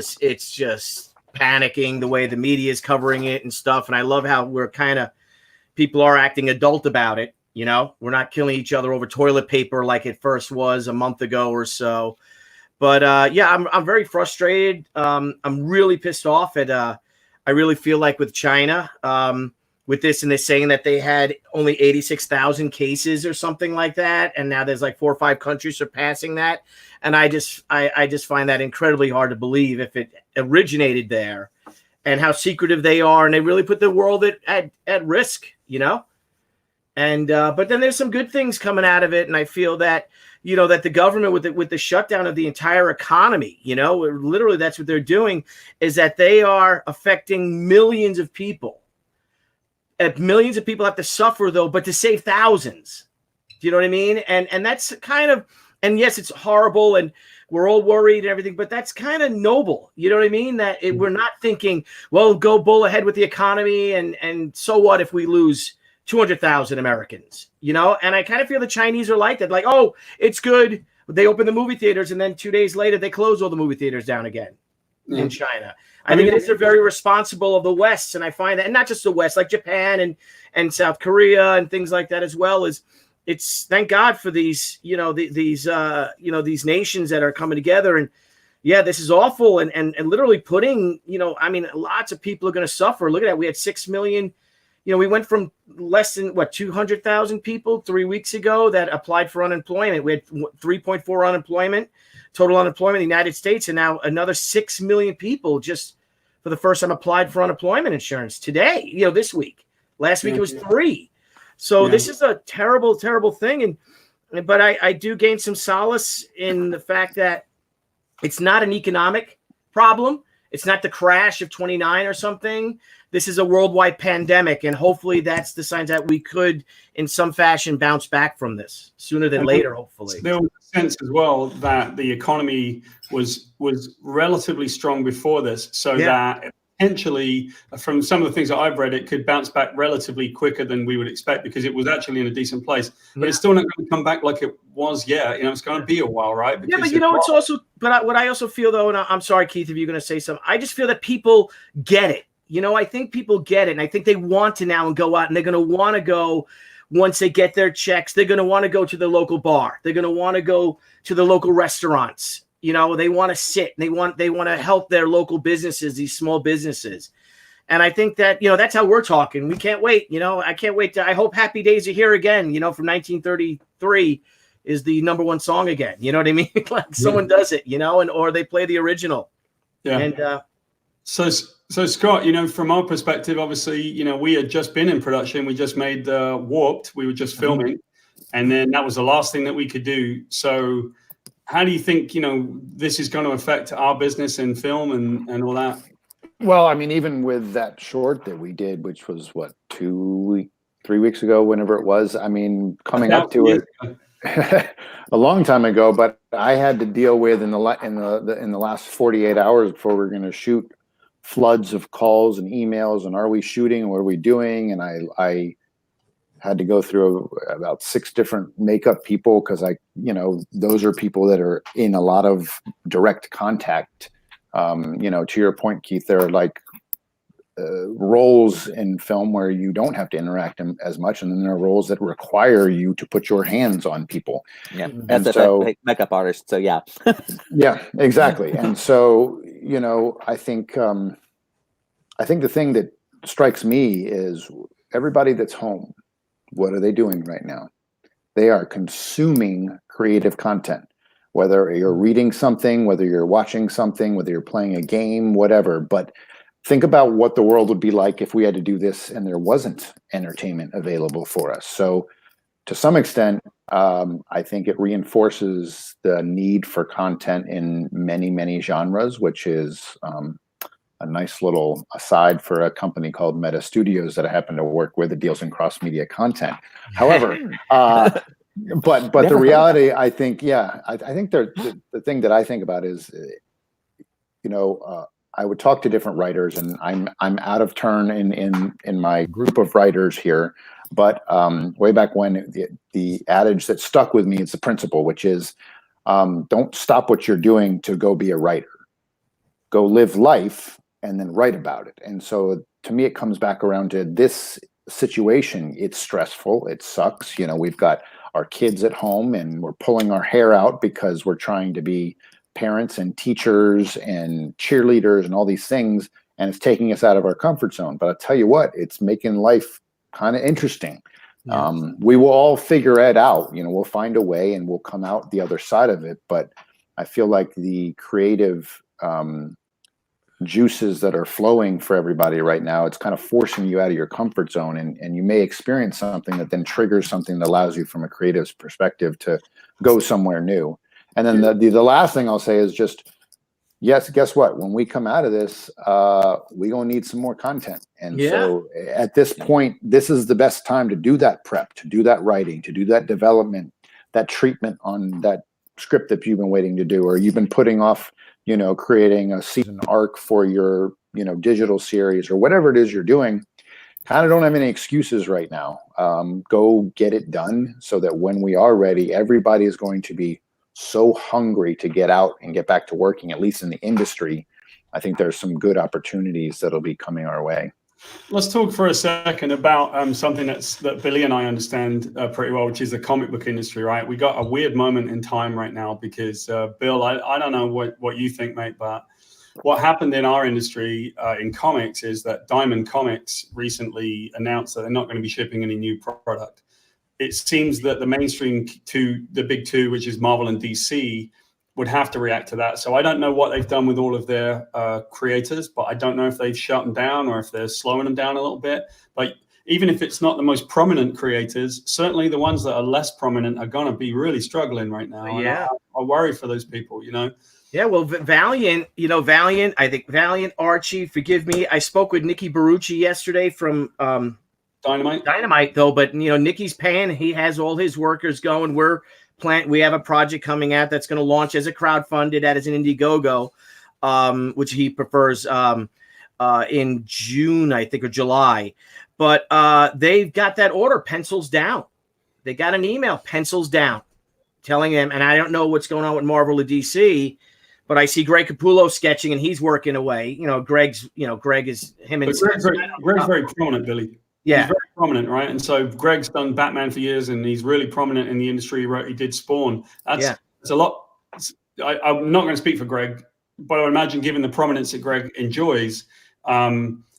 just panicking the way the media is covering it and stuff. And I love how people are acting adult about it. You know, we're not killing each other over toilet paper like it first was a month ago or so. But yeah, I'm very frustrated. I'm really pissed off at. I really feel like with China, with this, and they're saying that they had only 86,000 cases or something like that, and now there's like 4 or 5 countries surpassing that. And I just find that incredibly hard to believe if it originated there, and how secretive they are, and they really put the world at risk. You know. And but then there's some good things coming out of it, and I feel that, you know, that the government with the shutdown of the entire economy, you know, literally that's what they're doing, is that they are affecting millions of people. And millions of people have to suffer, though, but to save thousands. Do you know what I mean? And that's kind of, and yes, it's horrible, and we're all worried and everything, but that's kind of noble. You know what I mean? That we're not thinking, well, go bull ahead with the economy, and so what if we lose 200,000 Americans, you know? And I kind of feel the Chinese are like that. Like, oh, it's good. They open the movie theaters, and then 2 days later, they close all the movie theaters down again in China. I think it is very responsible of the West. And I find that, and not just the West, like Japan and South Korea and things like that as well, is it's thank God for these, you know, these nations that are coming together. And yeah, this is awful. And literally putting, you know, I mean, lots of people are going to suffer. Look at that. We had 6 million. You know, we went from less than 200,000 people 3 weeks ago that applied for unemployment. We had 3.4 unemployment, total unemployment in the United States, and now another 6 million people just for the first time applied for unemployment insurance today. You know, this week. Last week it was 3. So this is a terrible, terrible thing. But I do gain some solace in the fact that it's not an economic problem. It's not the crash of 29 or something. This is a worldwide pandemic, and hopefully that's the signs that we could, in some fashion, bounce back from this sooner than later, hopefully. There was a sense as well that the economy was relatively strong before this, so that potentially, from some of the things that I've read, it could bounce back relatively quicker than we would expect because it was actually in a decent place. But it's still not going to come back like it was yet. It's going to be a while, right? Because but it's also, what I also feel though, and I'm sorry, Keith, if you're going to say something, I just feel that people get it. I think people get it, and I think they want to now and go out, and they're going to want to go once they get their checks. They're going to want to go to the local bar. They're going to want to go to the local restaurants. They want to sit. They want to help their local businesses, these small businesses. And I think that, that's how we're talking. We can't wait. I can't wait. I hope Happy Days are here again, from 1933 is the #1 song again. You know what I mean? Like someone does it, or they play the original. Yeah. And so Scott, from our perspective, obviously, we had just been in production. We just made Warped. We were just filming. And then that was the last thing that we could do. So how do you think, this is going to affect our business in film and all that? Well, I mean, even with that short that we did, which was 3 weeks ago, whenever it was, I mean, coming up to it a long time ago, but I had to deal with in the last 48 hours before we were going to shoot floods of calls and emails and are we shooting? What are we doing? And I had to go through about 6 different makeup people because those are people that are in a lot of direct contact. To your point, Keith, there are like roles in film where you don't have to interact as much, and then there are roles that require you to put your hands on people. Yeah, and so makeup artist. So yeah, yeah, exactly. And so I think the thing that strikes me is everybody that's home. What are they doing right now? They are consuming creative content, whether you're reading something, whether you're watching something, whether you're playing a game, whatever. But think about what the world would be like if we had to do this and there wasn't entertainment available for us. So to some extent, I think it reinforces the need for content in many, many genres, which is a nice little aside for a company called Meta Studios that I happen to work with that deals in cross-media content. However, but the reality, I think, I think the thing that I think about is, I would talk to different writers, and I'm out of turn in my group of writers here. But way back when, the adage that stuck with me is the principle, which is don't stop what you're doing to go be a writer. Go live life and then write about it. And so to me, it comes back around to this situation. It's stressful. It sucks. We've got our kids at home and we're pulling our hair out because we're trying to be parents and teachers and cheerleaders and all these things. And it's taking us out of our comfort zone. But I'll tell you what, it's making life kind of interesting. Yeah. We will all figure it out. We'll find a way and we'll come out the other side of it. But I feel like the creative juices that are flowing for everybody right now, it's kind of forcing you out of your comfort zone, and you may experience something that then triggers something that allows you from a creative perspective to go somewhere new. And then the last thing I'll say is just, yes, guess what? When we come out of this, we're going to need some more content. And so at this point, this is the best time to do that prep, to do that writing, to do that development, that treatment on that script that you've been waiting to do, or you've been putting off, creating a season arc for your, digital series or whatever it is you're doing. Kind of don't have any excuses right now. Go get it done so that when we are ready, everybody is going to be so hungry to get out and get back to working, at least in the industry. I think there's some good opportunities that'll be coming our way. Let's talk for a second about something that Billy and I understand pretty well, which is the comic book industry, right? We got a weird moment in time right now because, Bill, I don't know what you think, mate, but what happened in our industry in comics is that Diamond Comics recently announced that they're not going to be shipping any new product. It seems that the mainstream the big two, which is Marvel and DC, would have to react to that. So I don't know what they've done with all of their creators, but I don't know if they've shut them down or if they're slowing them down a little bit. But even if it's not the most prominent creators, certainly the ones that are less prominent are going to be really struggling right now. Yeah. I worry for those people, you know. Yeah, well, Valiant, I think Valiant, Archie, forgive me. I spoke with Nikki Barucci yesterday from Dynamite, though, but, Nikki's paying. He has all his workers going. We have a project coming out that's going to launch as a crowdfunded, as an Indiegogo, which he prefers in June, I think, or July. But they've got that order pencils down. They got an email pencils down telling them, and I don't know what's going on with Marvel or DC, but I see Greg Capullo sketching and he's working away. Greg is him and Greg's very prominent, Billy. Yeah. He's very prominent, right? And so Greg's done Batman for years and he's really prominent in the industry. He did Spawn. That's a lot. I'm not going to speak for Greg, but I would imagine given the prominence that Greg enjoys,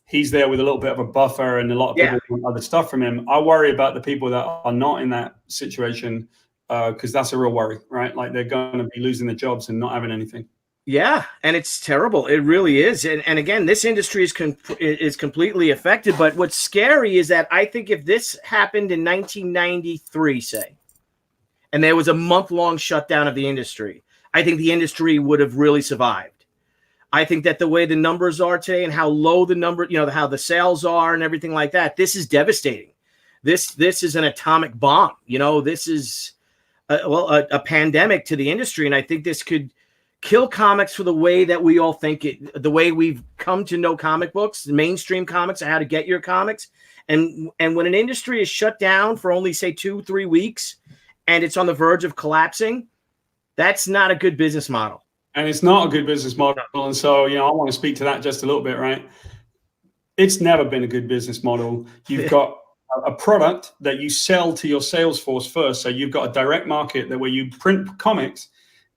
he's there with a little bit of a buffer and a lot of people want other stuff from him. I worry about the people that are not in that situation because that's a real worry, right? Like they're going to be losing their jobs and not having anything. Yeah, and it's terrible. It really is. And again, this industry is completely affected. But what's scary is that I think if this happened in 1993, say, and there was a month-long shutdown of the industry, I think the industry would have really survived. I think that the way the numbers are today and how low the number, how the sales are and everything like that, this is devastating. This is an atomic bomb. This is a pandemic to the industry, and I think this could kill comics for the way that we all think it, the way we've come to know comic books, mainstream comics, and how to get your comics. And when an industry is shut down for only, say, 2-3 weeks and it's on the verge of collapsing, that's not a good business model. And it's not a good business model. And so, I want to speak to that just a little bit, right? It's never been a good business model. You've got a product that you sell to your sales force first. So you've got a direct market where you print comics.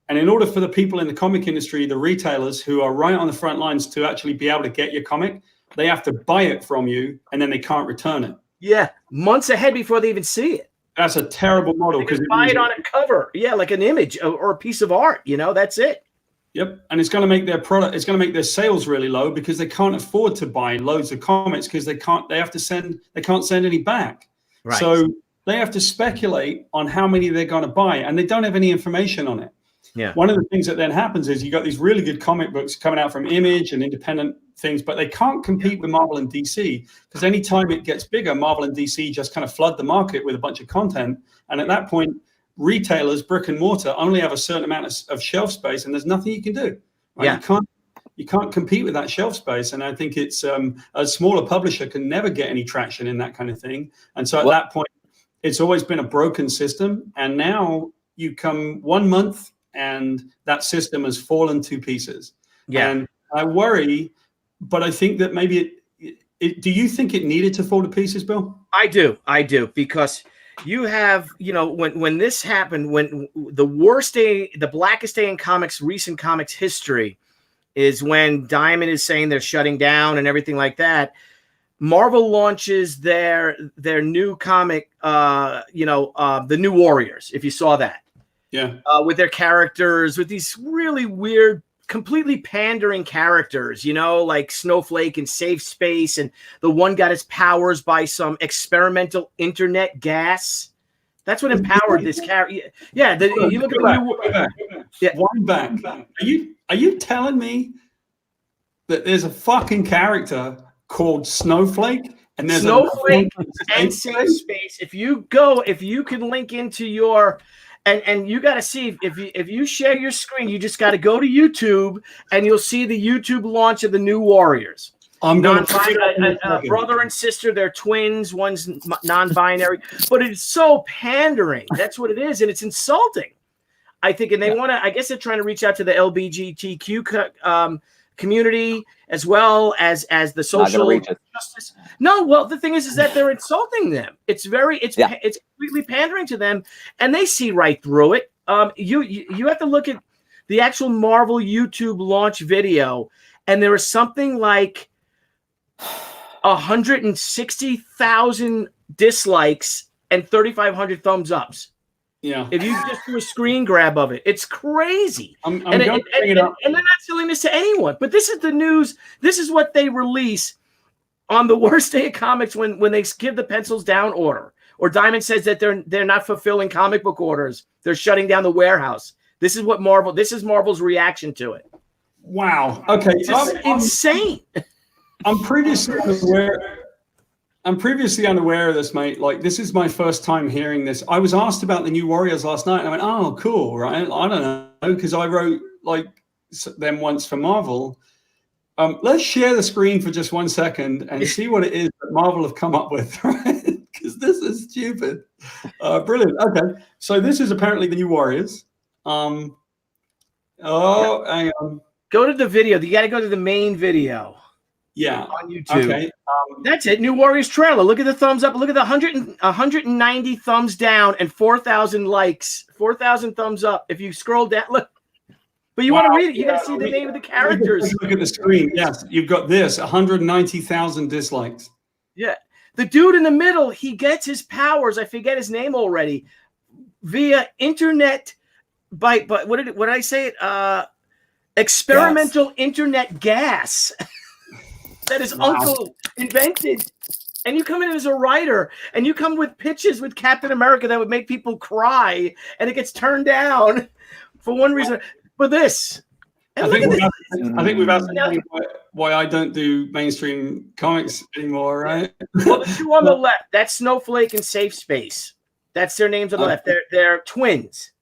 And in order for the people in the comic industry, the retailers who are right on the front lines to actually be able to get your comic, they have to buy it from you and then they can't return it. Yeah, months ahead before they even see it. That's a terrible model. Because buy it on a cover. Yeah, like an image or a piece of art, that's it. Yep. And it's going to make their product, it's going to make their sales really low because they can't afford to buy loads of comics because they can't send any back. Right. So they have to speculate on how many they're going to buy and they don't have any information on it. Yeah. One of the things that then happens is you got these really good comic books coming out from Image and independent things, but they can't compete with Marvel and DC because anytime it gets bigger, Marvel and DC just kind of flood the market with a bunch of content. And at that point, retailers, brick and mortar, only have a certain amount of shelf space and there's nothing you can do. Right? Yeah. You can't compete with that shelf space. And I think it's a smaller publisher can never get any traction in that kind of thing. And so at that point, it's always been a broken system. And now you come 1 month and that system has fallen to pieces. Yeah. And I worry, but I think that maybe do you think it needed to fall to pieces, Bill? I do, because you have, when this happened, when the worst day, the blackest day in recent comics history is when Diamond is saying they're shutting down and everything like that. Marvel launches their new comic, the New Warriors, if you saw that. Yeah. With their characters, with these really weird, completely pandering characters, like Snowflake and Safe Space. And the one got his powers by some experimental internet gas. That's what empowered this character. Yeah. You look at the new. One back. Are you telling me that there's a fucking character called Snowflake? And there's Snowflake and Safe Space. If you can link into your. And you got to see if you share your screen, you just got to go to YouTube and you'll see the YouTube launch of the New Warriors. I'm going to brother and sister. They're twins. One's non-binary, but it's so pandering. That's what it is, and it's insulting. I think, and they want to. I guess they're trying to reach out to the LGBTQ community as well as the social justice. No, well, the thing is that they're insulting them. It's completely pandering to them, and they see right through it. You have to look at the actual Marvel YouTube launch video, and there is something like 160,000 dislikes and 3,500 thumbs ups. Yeah. If you just do a screen grab of it, it's crazy. I'm going to bring it up. And they're not selling this to anyone. But this is the news. This is what they release on the worst day of comics when they give the pencils down order, or Diamond says that they're not fulfilling comic book orders, they're shutting down the warehouse. This is Marvel's reaction to it. Wow. Okay. It's insane. I'm previously unaware of this, mate. Like, this is my first time hearing this. I was asked about the New Warriors last night, and I went, "Oh, cool, right?" I don't know, because I wrote like them once for Marvel. Let's share the screen for just 1 second and see what it is that Marvel have come up with, right? Because this is stupid. Brilliant. Okay, so this is apparently the New Warriors. Hang on. Go to the video. You got to go to the main video. Yeah. On YouTube. Okay. That's it. New Warriors trailer. Look at the thumbs up. Look at the 190 thumbs down and 4,000 likes. 4,000 thumbs up. If you scroll down, look. But you want to read it. You got to see the name of the characters. Look at the screen. Yes, you've got this 190,000 dislikes. Yeah. The dude in the middle, he gets his powers. I forget his name already. Via internet. But what did I say? Experimental internet gas. That his uncle invented. And you come in as a writer, and you come with pitches with Captain America that would make people cry, and it gets turned down for one reason. But this. I think we've asked why I don't do mainstream comics anymore, right? Well, the two on the left, that's Snowflake and Safe Space. That's their names on the left. They're twins.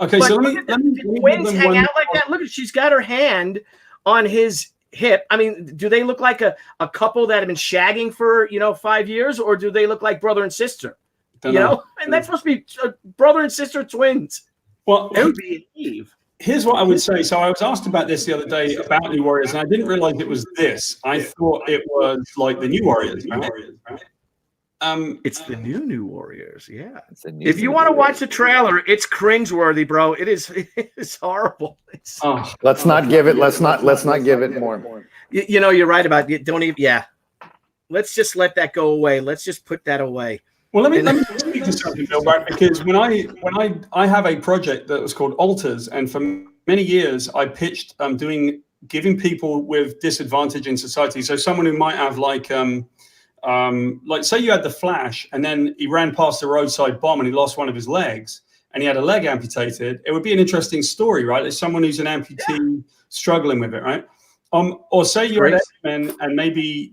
Okay, but so let me twins hang out like that. Look, she's got her hand on his hip. I mean, do they look like a couple that have been shagging for 5 years, or do they look like brother and sister? And that's supposed to be brother and sister twins. Well, it would be Eve. Here's what I would say. So I was asked about this the other day about New Warriors, and I didn't realize it was this. I thought it was like the New Warriors, right? It's the new Warriors, yeah. If you want to watch the trailer, it's cringeworthy, bro. It's horrible. Let's not give it more. You're right about it. Don't even. Yeah. Let's just let that go away. Let's just put that away. Well, let me speak to something, Bill, right? Because when I have a project that was called Alters, and for many years I pitched giving people with disadvantage in society. So someone who might have like say you had the Flash, and then he ran past a roadside bomb and he lost one of his legs, and he had a leg amputated. It would be an interesting story, right? There's someone who's an amputee struggling with it, right? Or say you're an X-Men, and maybe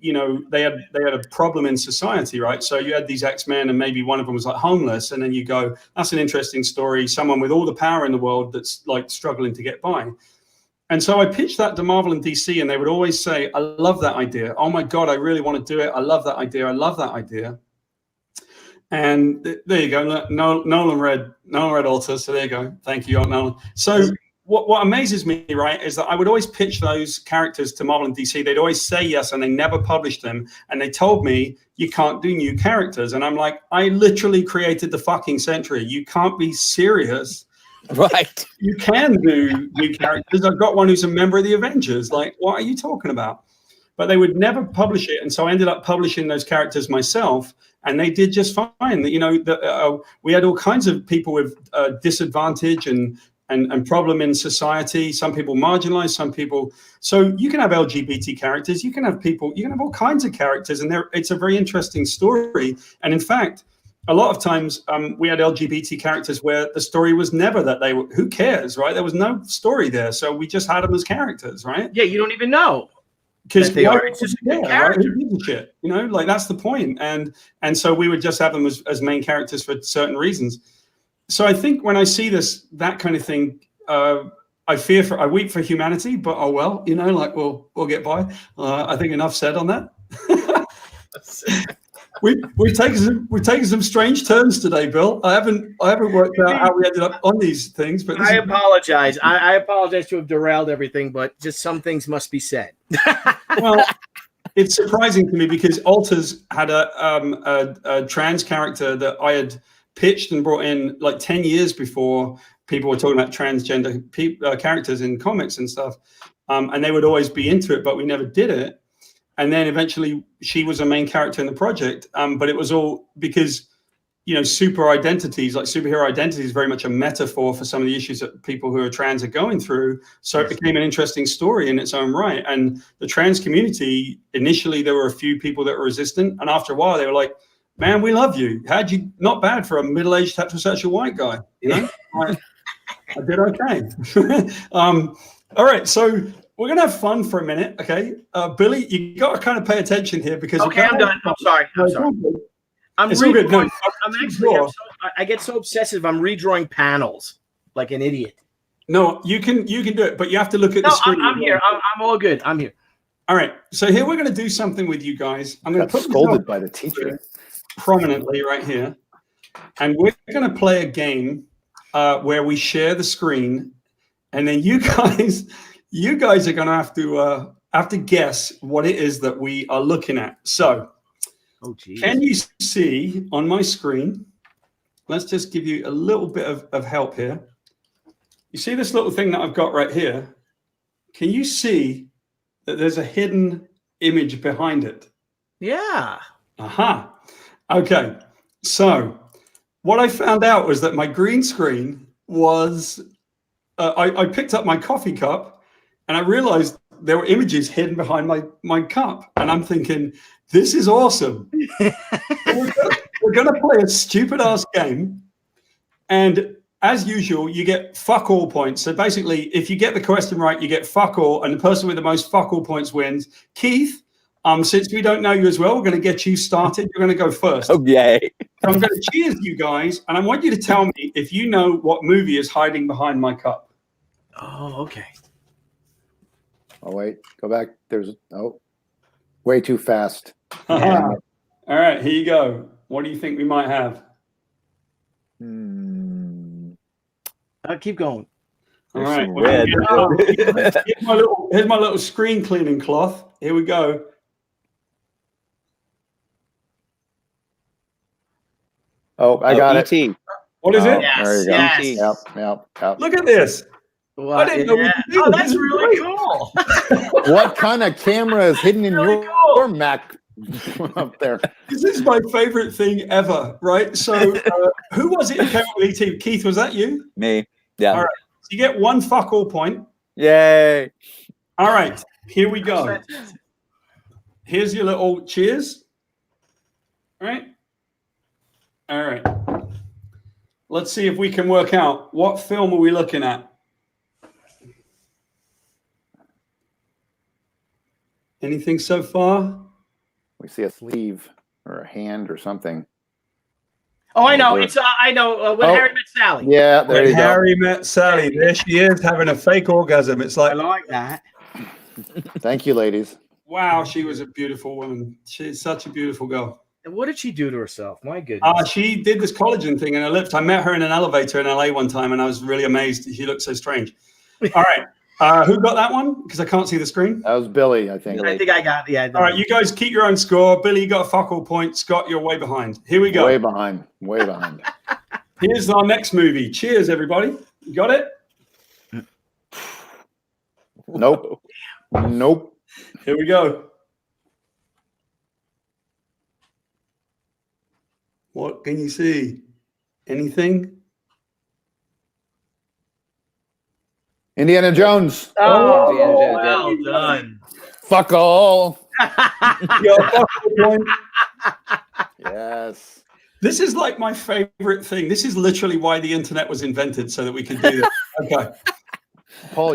they had a problem in society, right? So you had these X-Men, and maybe one of them was like homeless, and then you go, that's an interesting story. Someone with all the power in the world that's like struggling to get by. And so I pitched that to Marvel and DC, and they would always say, I love that idea. Oh my God, I really want to do it. I love that idea. I love that idea. And there you go. Nolan read Alter. So there you go. Thank you, Nolan. So what amazes me, right, is that I would always pitch those characters to Marvel and DC. They'd always say yes, and they never published them. And they told me, you can't do new characters. And I'm like, I literally created the fucking century. You can't be serious. Right. You can do new characters. I've got one who's a member of the Avengers. Like, what are you talking about? But they would never publish it. And so I ended up publishing those characters myself, and they did just fine. We had all kinds of people with disadvantage and problem in society. Some people marginalized, some people. So you can have LGBT characters. You can have all kinds of characters. And it's a very interesting story. And in fact, a lot of times we had LGBT characters where the story was never that they were, who cares, right? There was no story there. So we just had them as characters, right? Yeah, you don't even know. Because they are just characters. Shit, like that's the point. And so we would just have them as main characters for certain reasons. So I think when I see that kind of thing, I weep for humanity, but oh well, we'll get by. I think enough said on that. We've taken some strange turns today, Bill. I haven't worked out how we ended up on these things, but I apologize. I apologize to have derailed everything, but just some things must be said. Well, it's surprising to me because Alters had a trans character that I had pitched and brought in like 10 years before people were talking about transgender characters in comics and stuff, and they would always be into it, but we never did it. And then eventually she was a main character in the project. But it was all because super identities, like superhero identity is very much a metaphor for some of the issues that people who are trans are going through. So it became an interesting story in its own right. And the trans community, initially, there were a few people that were resistant. And after a while, they were like, man, we love you. How'd you, not bad for a middle-aged heterosexual white guy, Like, I did okay. All right, so we're going to have fun for a minute, okay? Billy, you got to kind of pay attention here because... Okay, I'm done. I'm sorry. It's all good. No, I get so obsessive. I'm redrawing panels like an idiot. No, you can do it, but you have to look at the screen. I'm here. I'm all good. I'm here. All right. So here we're going to do something with you guys. I'm going to put scolded by the teacher prominently right here, and we're going to play a game where we share the screen, and then you guys are going to have to guess what it is that we are looking at. So. Oh, geez. Can you see on my screen? Let's just give you a little bit of help here. You see this little thing that I've got right here? Can you see that there's a hidden image behind it? Yeah. Aha. Okay. So what I found out was that my green screen was, I picked up my coffee cup and I realized there were images hidden behind my cup. And I'm thinking, this is awesome. We're going to play a stupid ass game. And as usual, you get fuck all points. So basically, if you get the question right, you get fuck all. And the person with the most fuck all points wins. Keith, since we don't know you as well, we're going to get you started. You're going to go first. Okay. So I'm going to cheers you guys. And I want you to tell me if you know what movie is hiding behind my cup. Oh, okay. Oh, wait. Go back. Way too fast. All right, here you go. What do you think we might have? I'll keep going. All right. Red. Here's my little screen cleaning cloth. Here we go. Oh, I got it. E.T. What is it? Yes, There you go. yes. Yep. Look at this. Well, I didn't know we could do Oh, this. that's really cool. What kind of camera is hidden in Really your Mac up there? This is my favorite thing ever, right? So who was it who came up with ET? Keith, was that you? Me. Yeah. All right. So you get one fuck all point. Yay. All right. Here we go. Here's your little cheers. All right. All right. Let's see if we can work out what film are we looking at. Anything so far? We see a sleeve or a hand or something. Oh, I know. It's I know when Harry Met Sally. Yeah, there you go. Harry met Sally. There she is having a fake orgasm. It's I like, like that. Thank you, ladies. wow, she was a beautiful woman. She's such a beautiful girl. And what did she do to herself? My goodness. She did this collagen thing in her lips. I met her in an elevator in LA one time, and I was really amazed. She looked so strange. All right. Who got that one? Because I can't see the screen. That was Billy, I think. I think I got All right, you guys keep your own score. Billy, you got a fuck all point. Scott, you're way behind. Here we go. Way behind. Way behind. Here's our next movie. Cheers, everybody. You got it? Nope. Nope. Here we go. What can you see? Anything? Indiana Jones. Oh, yeah, well done. Fuck all. You got a fuck all point. Yes. This is like my favorite thing. This is literally why the internet was invented, so that we could do this. Okay. Paul,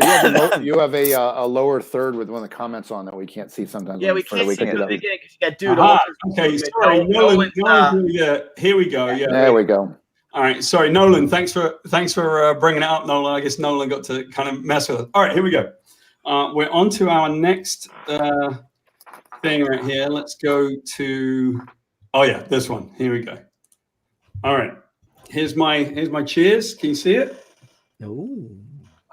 you have a lower third with one of the comments on that we can't see sometimes. Yeah, we can't see can do the that. beginning because you got dude. Aha, Alters. okay, sorry, Nolan. Yeah, here we go. Yeah, There we go. All right, sorry, Nolan. Thanks for bringing it up, Nolan. I guess Nolan got to kind of mess with it. All right, here we go. We're on to our next thing right here. Let's go to this one. Here we go. All right, here's my cheers. Can you see it? No.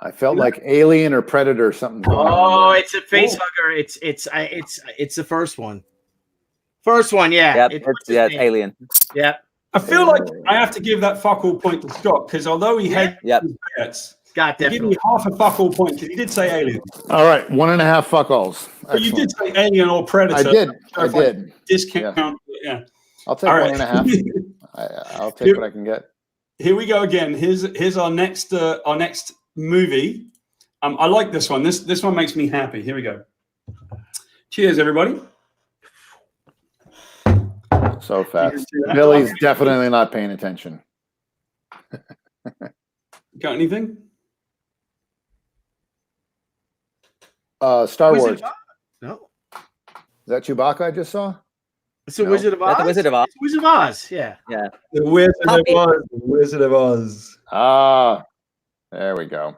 I felt like Alien or Predator or something. Going Oh, on it's a face hugger. It's the first one. First one, yeah. Yep. It's Alien. Yeah. I feel like I have to give that fuck all point to Scott because although he had his bets, Got give me half a fuck all point because he did say Alien. All right, 1.5 fuck alls. But you did say Alien or Predator. I did. Discount. Yeah. I'll take All right. 1.5. I'll take what I can get. Here we go again. Here's our next movie. I like this one. This one makes me happy. Here we go. Cheers, everybody. So fast. Billy's definitely not paying attention. Got anything? Star Wars. No. Is that Chewbacca I just saw? It's the No. Wizard of Oz. That's the Wizard of Oz. It's Wizard of Oz. Yeah. Yeah. The Wizard of Puppy. Oz. The Wizard of Oz. Ah, there we go.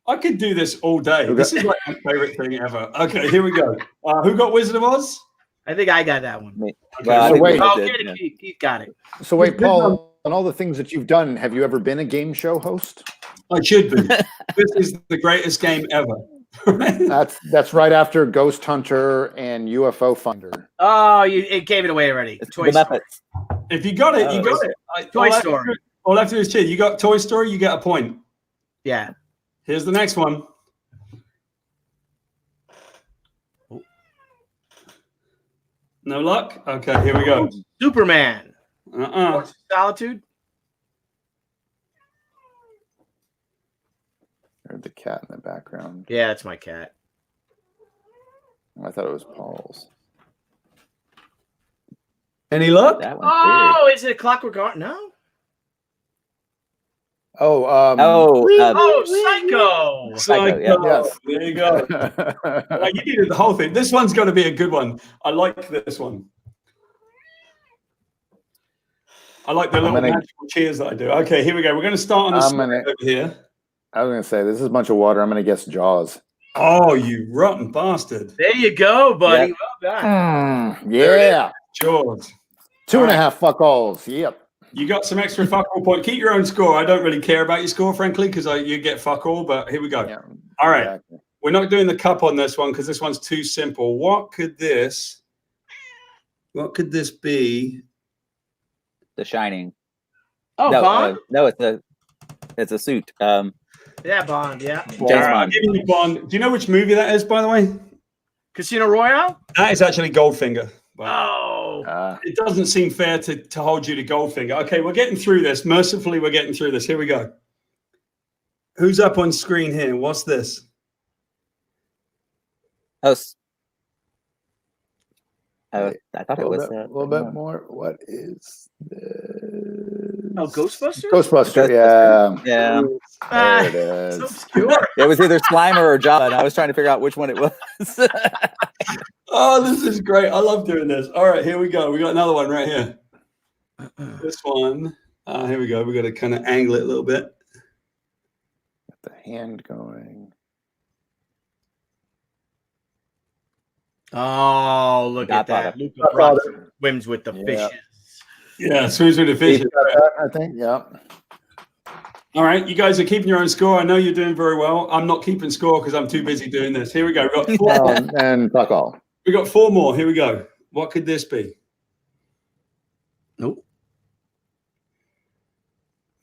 I could do this all day. This is like my favorite thing ever. Okay, here we go. Who got Wizard of Oz? I think I got that one. Okay, Well, I so think wait. we Oh, did, get it, yeah. Keith got it. So wait, Paul, on all the things that you've done, have you ever been a game show host? I should be. This is the greatest game ever. That's right after Ghost Hunter and UFO Finder. Oh, it gave it away already. It's Toy the Story. Muppets. If you got it, you got it. Toy All I have to Story. do- All I have to do is cheer. You got Toy Story, you get a point. Yeah. Here's the next one. No luck? Okay, here we go. Superman. Uh-uh. Solitude. Heard the cat in the background. Yeah, that's my cat. I thought it was Paul's. Any luck? That one's weird. Oh, is it a Clockwork Orange? No. Oh, Oh, Psycho. Psycho, yeah. Yes. There you go. Like, you needed the whole thing. This one's going to be a good one. I like this one. I like the little magical cheers that I do. Okay, here we go. We're going to start on the screen over here. I was going to say, this is a bunch of water. I'm going to guess Jaws. Oh, you rotten bastard. There you go, buddy. Yep. Well done. Yeah. George. 2.5 fuck alls. Yep. You got some extra fuck all point. Keep your own score. I don't really care about your score, frankly, because you get fuck all, but here we go. Yeah, all right. exactly. We're not doing the cup on this one because this one's too simple. What could this be? The Shining. Oh, no, Bond? No, it's a suit. Yeah, Bond. Yeah. James All right, Bond. I'm giving you Bond. Do you know which movie that is, by the way? Casino Royale? That is actually Goldfinger. But Oh. it doesn't seem fair to hold you to Goldfinger. Okay, we're getting through this. Mercifully, we're getting through this. Here we go. Who's up on screen here? What's this? I thought it was a little bit more. What is this? Oh, Ghostbusters? Ghostbuster, yeah. Yeah. There it It's is. obscure. It was either Slimer or Jaws, and I was trying to figure out which one it was. Oh, this is great. I love doing this. All right, here we go. We got another one right here. This one. Here we go. We got to kind of angle it a little bit. Got the hand going. Oh, look at Godfather. that. Luca Brasi swims with the Yeah. fishes. Yeah, swims with the fish. I think, yeah. All right, you guys are keeping your own score. I know you're doing very well. I'm not keeping score because I'm too busy doing this. Here we go. We got four. And fuck all. We got 4 more. Here we go. What could this be? Nope.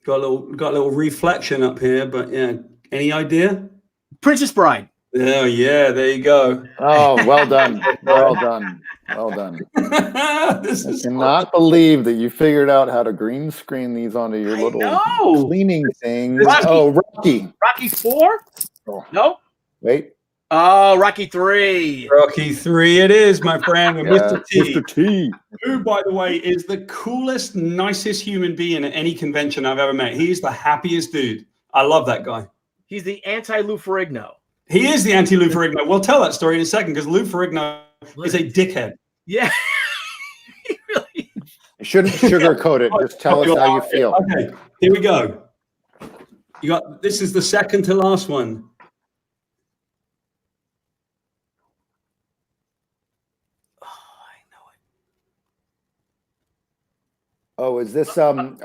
Got a little reflection up here, but yeah. Any idea? Princess Bride. Oh yeah, there you go. Oh, well done. Well done. Well done. This I is cannot believe that you figured out how to green screen these onto your little know. cleaning thing. Rocky. Oh, Rocky. Rocky 4? Oh. Nope. Wait. Oh, Rocky 3. Rocky 3. It is, my friend, with Mr. T. Mr. T. Who, by the way, is the coolest, nicest human being at any convention I've ever met. He's the happiest dude. I love that guy. He's the anti-Lou Ferrigno. He is the anti-Lou Ferrigno. We'll tell that story in a second because Lou Ferrigno is a dickhead. Yeah. He really. You shouldn't sugarcoat it. Just tell us how you feel. Okay, here we go. You got this is the second to last one. Oh, is this I'm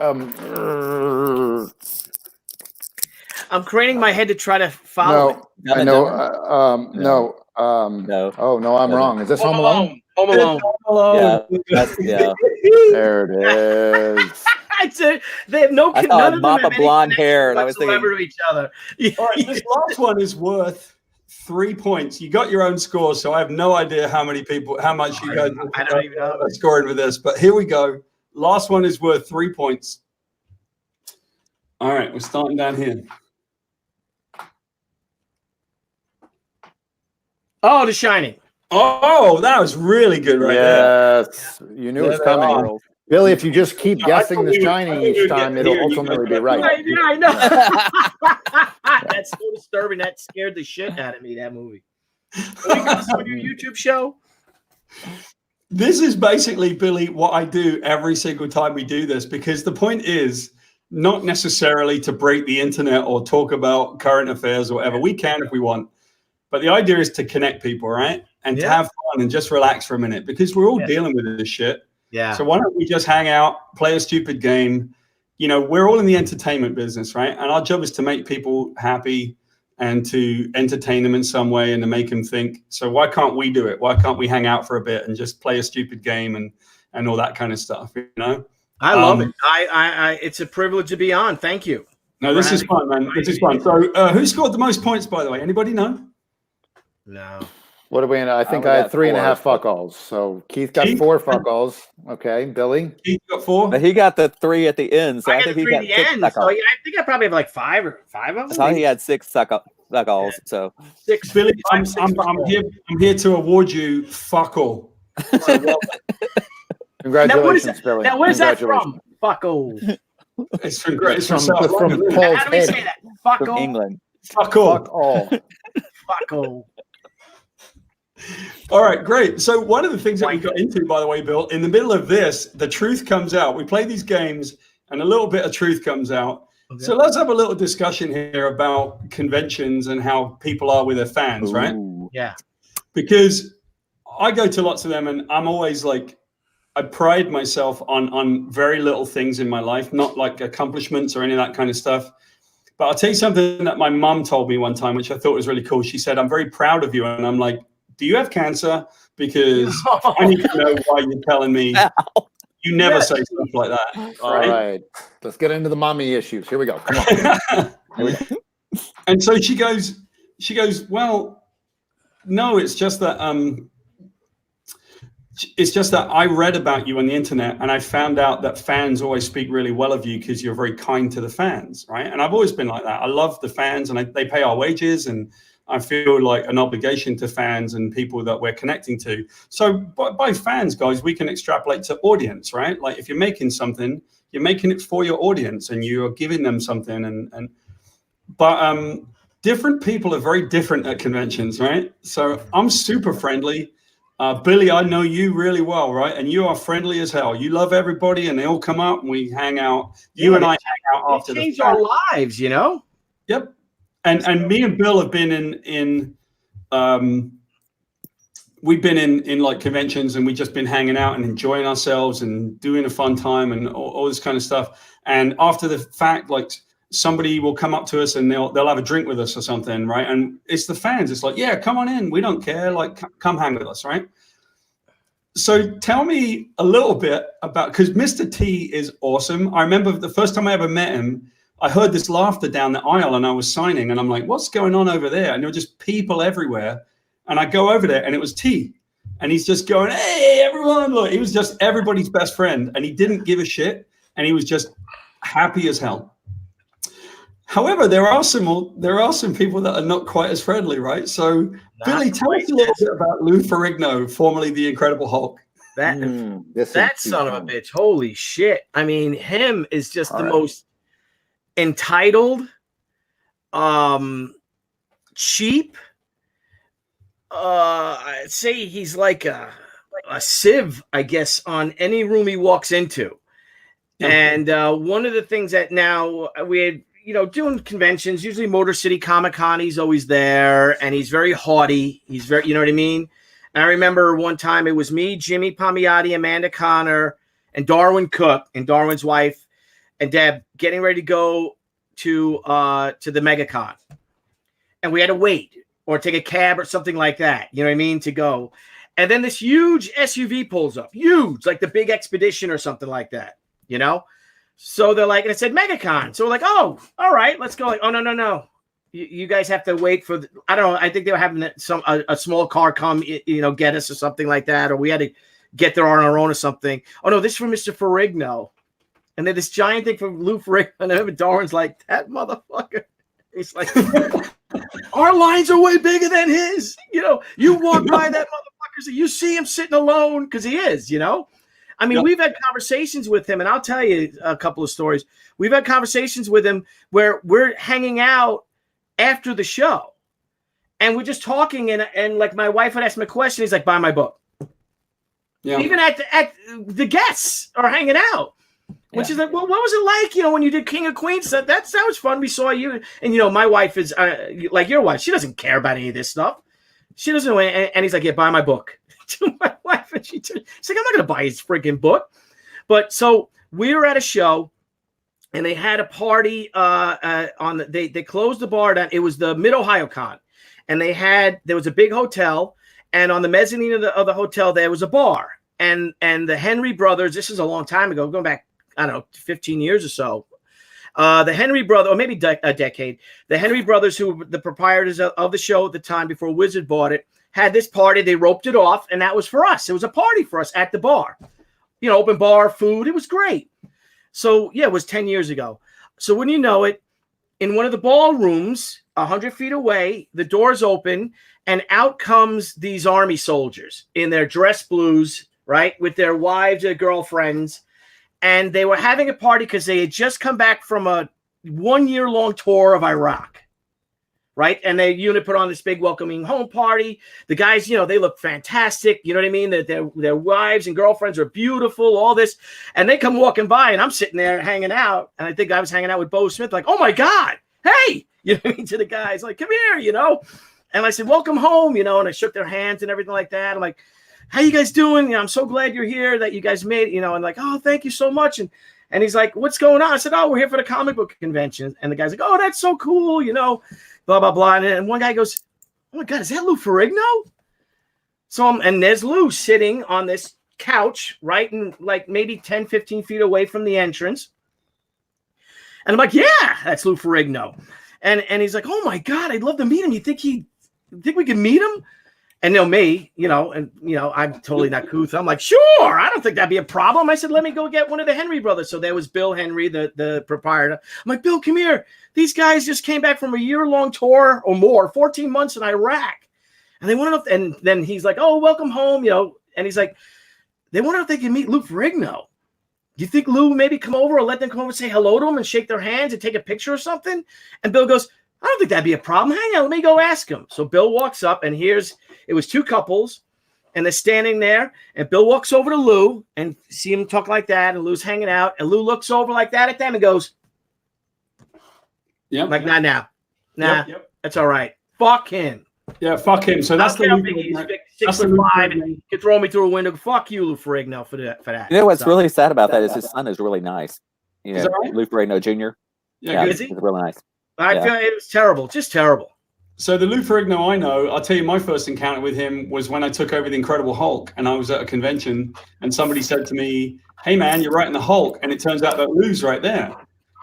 craning my head to try to follow it. no, I know. No. No. Oh no, I'm wrong. Is this Home Alone? Home Alone. Yeah. Yeah. There it is. They have no. I None saw a of them mop have of any blonde connection hair, and I was thinking, whatsoever to each other. All right, this last one is worth 3 points. You got your own score, so I have no idea how much you guys I don't even know. are scoring with this. But here we go. Last one is worth 3 points. All right, we're starting down here. Oh, The Shining. Oh, that was really good right there. Yes, you knew it was coming. Billy, if you just keep guessing The Shining each time, it'll ultimately be right. Yeah, I know. That's so disturbing. That scared the shit out of me, that movie. Are you guys on your YouTube show? This is basically, Billy, what I do every single time we do this, because the point is not necessarily to break the internet or talk about current affairs or whatever. We can if we want. But the idea is to connect people, right? And to have fun and just relax for a minute, because we're all dealing with this shit. Yeah. So why don't we just hang out, play a stupid game? You know, we're all in the entertainment business, right? And our job is to make people happy and to entertain them in some way and to make them think. So why can't we do it? Why can't we hang out for a bit and just play a stupid game and all that kind of stuff, you know? I love it. I it's a privilege to be on. Thank you. No, this is fun, man. This is fun. So who scored the most points, by the way? Anybody know? No. What do we know? I think I had 3.5 fuck alls. So Keith got 4 fuck alls. Okay, Billy? Keith got 4. But he got the 3 at the end. So I think he got 6 suck so I think I probably have like 5 of them. I thought he had 6 suck alls. So 6. Billy, I'm here to award you fuck all. So, well, congratulations, Billy. Now, where's that from? Fuck all. It's from Paul's How do we say that? Fuck from all. England. Fuck all. Fuck all. Fuck all. All right, great. So one of the things that we got into, by the way, Bill, in the middle of this, the truth comes out. We play these games and a little bit of truth comes out. Okay. So let's have a little discussion here about conventions and how people are with their fans, right? Yeah. Because I go to lots of them and I'm always like, I pride myself on very little things in my life, not like accomplishments or any of that kind of stuff. But I'll tell you something that my mom told me one time, which I thought was really cool. She said, I'm very proud of you. And I'm like, do you have cancer? Because I need to know why you're telling me. You never say stuff like that. All right. Let's get into the mommy issues. Here we go. Come on. And so she goes, well, no, it's just that I read about you on the internet and I found out that fans always speak really well of you because you're very kind to the fans, right? And I've always been like that. I love the fans and they pay our wages and I feel like an obligation to fans and people that we're connecting to. So by fans, guys, we can extrapolate to audience, right? Like if you're making something, you're making it for your audience and you're giving them something. But different people are very different at conventions, right? So I'm super friendly. Billy, I know you really well, right? And you are friendly as hell. You love everybody and they all come up and we hang out. You and I hang out after the fact. Change our lives, you know? Yep. And me and Bill have been we've been in like conventions and we've just been hanging out and enjoying ourselves and doing a fun time and all this kind of stuff. And after the fact, like somebody will come up to us and they'll have a drink with us or something, right? And it's the fans. It's like, yeah, come on in. We don't care. Like, come hang with us, right? So tell me a little bit about, because Mr. T is awesome. I remember the first time I ever met him, I heard this laughter down the aisle and I was signing and I'm like, what's going on over there? And there were just people everywhere. And I go over there and it was T. And he's just going, hey, everyone, look. He was just everybody's best friend. And he didn't give a shit. And he was just happy as hell. However, there are some people that are not quite as friendly, right? So, Billy, tell us a little bit about Lou Ferrigno, formerly the Incredible Hulk. That son of a bitch. Holy shit. I mean, him is just the most entitled, cheap. I'd say he's like a sieve, I guess, on any room he walks into. And one of the things that now we had, doing conventions, usually Motor City Comic Con, he's always there, and he's very haughty. He's very, you know what I mean? And I remember one time it was me, Jimmy Palmiotti, Amanda Connor, and Darwin Cook, and Darwin's wife, and Deb getting ready to go to the MegaCon. And we had to wait or take a cab or something like that, you know what I mean, to go. And then this huge SUV pulls up, huge, like the Big Expedition or something like that, you know? So they're like, and it said MegaCon. So we're like, oh, all right, let's go. Like, oh, no. You guys have to wait for, I don't know, I think they were having a small car come, get us or something like that. Or we had to get there on our own or something. Oh no, this is from Mr. Ferrigno. And then this giant thing from Lou Ferrigno, and Darwin's like, that motherfucker. He's like, our lines are way bigger than his. You know, you walk by that motherfucker, so you see him sitting alone, because he is, you know. I mean, we've had conversations with him, and I'll tell you a couple of stories. We've had conversations with him where we're hanging out after the show, and we're just talking, and like my wife would ask him a question, he's like, buy my book. Yeah. Even at the guests are hanging out. Which is like, well, what was it like, you know, when you did King of Queens? That was fun. We saw you. And, you know, my wife is like your wife. She doesn't care about any of this stuff. She doesn't know. And he's like, yeah, buy my book. To my wife. And she's like, I'm not going to buy his freaking book. But so we were at a show, and they had a party they closed the bar down. It was the Mid-Ohio Con. And there was a big hotel. And on the mezzanine of the hotel, there was a bar. And the Henry brothers, this is a long time ago, going back, I don't know, 15 years or so. The Henry brothers, or maybe a decade, the Henry brothers, who were the proprietors of the show at the time before Wizard bought it, had this party. They roped it off, and that was for us. It was a party for us at the bar. You know, open bar, food. It was great. So, yeah, it was 10 years ago. So when you know it, in one of the ballrooms, 100 feet away, the doors open, and out comes these army soldiers in their dress blues, right, with their wives or girlfriends. And they were having a party because they had just come back from a 1-year-long tour of Iraq, right? And their unit put on this big welcoming home party. The guys, you know, they look fantastic. You know what I mean? Their wives and girlfriends are beautiful, all this. And they come walking by, and I'm sitting there hanging out. And I think I was hanging out with Bo Smith, like, oh, my God, hey, you know what I mean, to the guys, like, come here, you know. And I said, welcome home, you know, and I shook their hands and everything like that. I'm like, how you guys doing? You know, I'm so glad you're here, that you guys made it, you know, and like, oh, thank you so much. And he's like, what's going on? I said, oh, we're here for the comic book convention. And the guy's like, oh, that's so cool, you know, blah, blah, blah. And one guy goes, oh my God, is that Lou Ferrigno? So and there's Lou sitting on this couch, right? And like maybe 10, 15 feet away from the entrance. And I'm like, yeah, that's Lou Ferrigno. And he's like, oh my God, I'd love to meet him. You think we can meet him? And you know me, you know, and you know, I'm totally not couth. I'm like, sure, I don't think that'd be a problem. I said, let me go get one of the Henry brothers. So there was Bill Henry, the proprietor. I'm like, Bill, come here. These guys just came back from a year-long tour or more, 14 months in Iraq. And they want to know, and then he's like, oh, welcome home, you know. And he's like, they want to know if they can meet Lou Ferrigno. Do you think Lou maybe come over or let them come over and say hello to him and shake their hands and take a picture or something? And Bill goes, I don't think that'd be a problem. Hang on, let me go ask him. So Bill walks up, and it was two couples, and they're standing there, and Bill walks over to Lou and see him talk like that, and Lou's hanging out, and Lou looks over like that at them and goes, yeah, like, not now. Nah, that's all right. Fuck him. Yeah, fuck him. So that's the He's 6'5" and he could throw me through a window. Fuck you, Lou Ferrigno, for that. You know what's really sad about that is his son is really nice. You know, right? Lou Ferrigno Jr. Yeah, is he? He's really nice. I feel it was terrible, just terrible. So the Lou Ferrigno I know, I'll tell you, my first encounter with him was when I took over the Incredible Hulk, and I was at a convention, and somebody said to me, hey man, you're writing the Hulk, and it turns out that Lou's right there.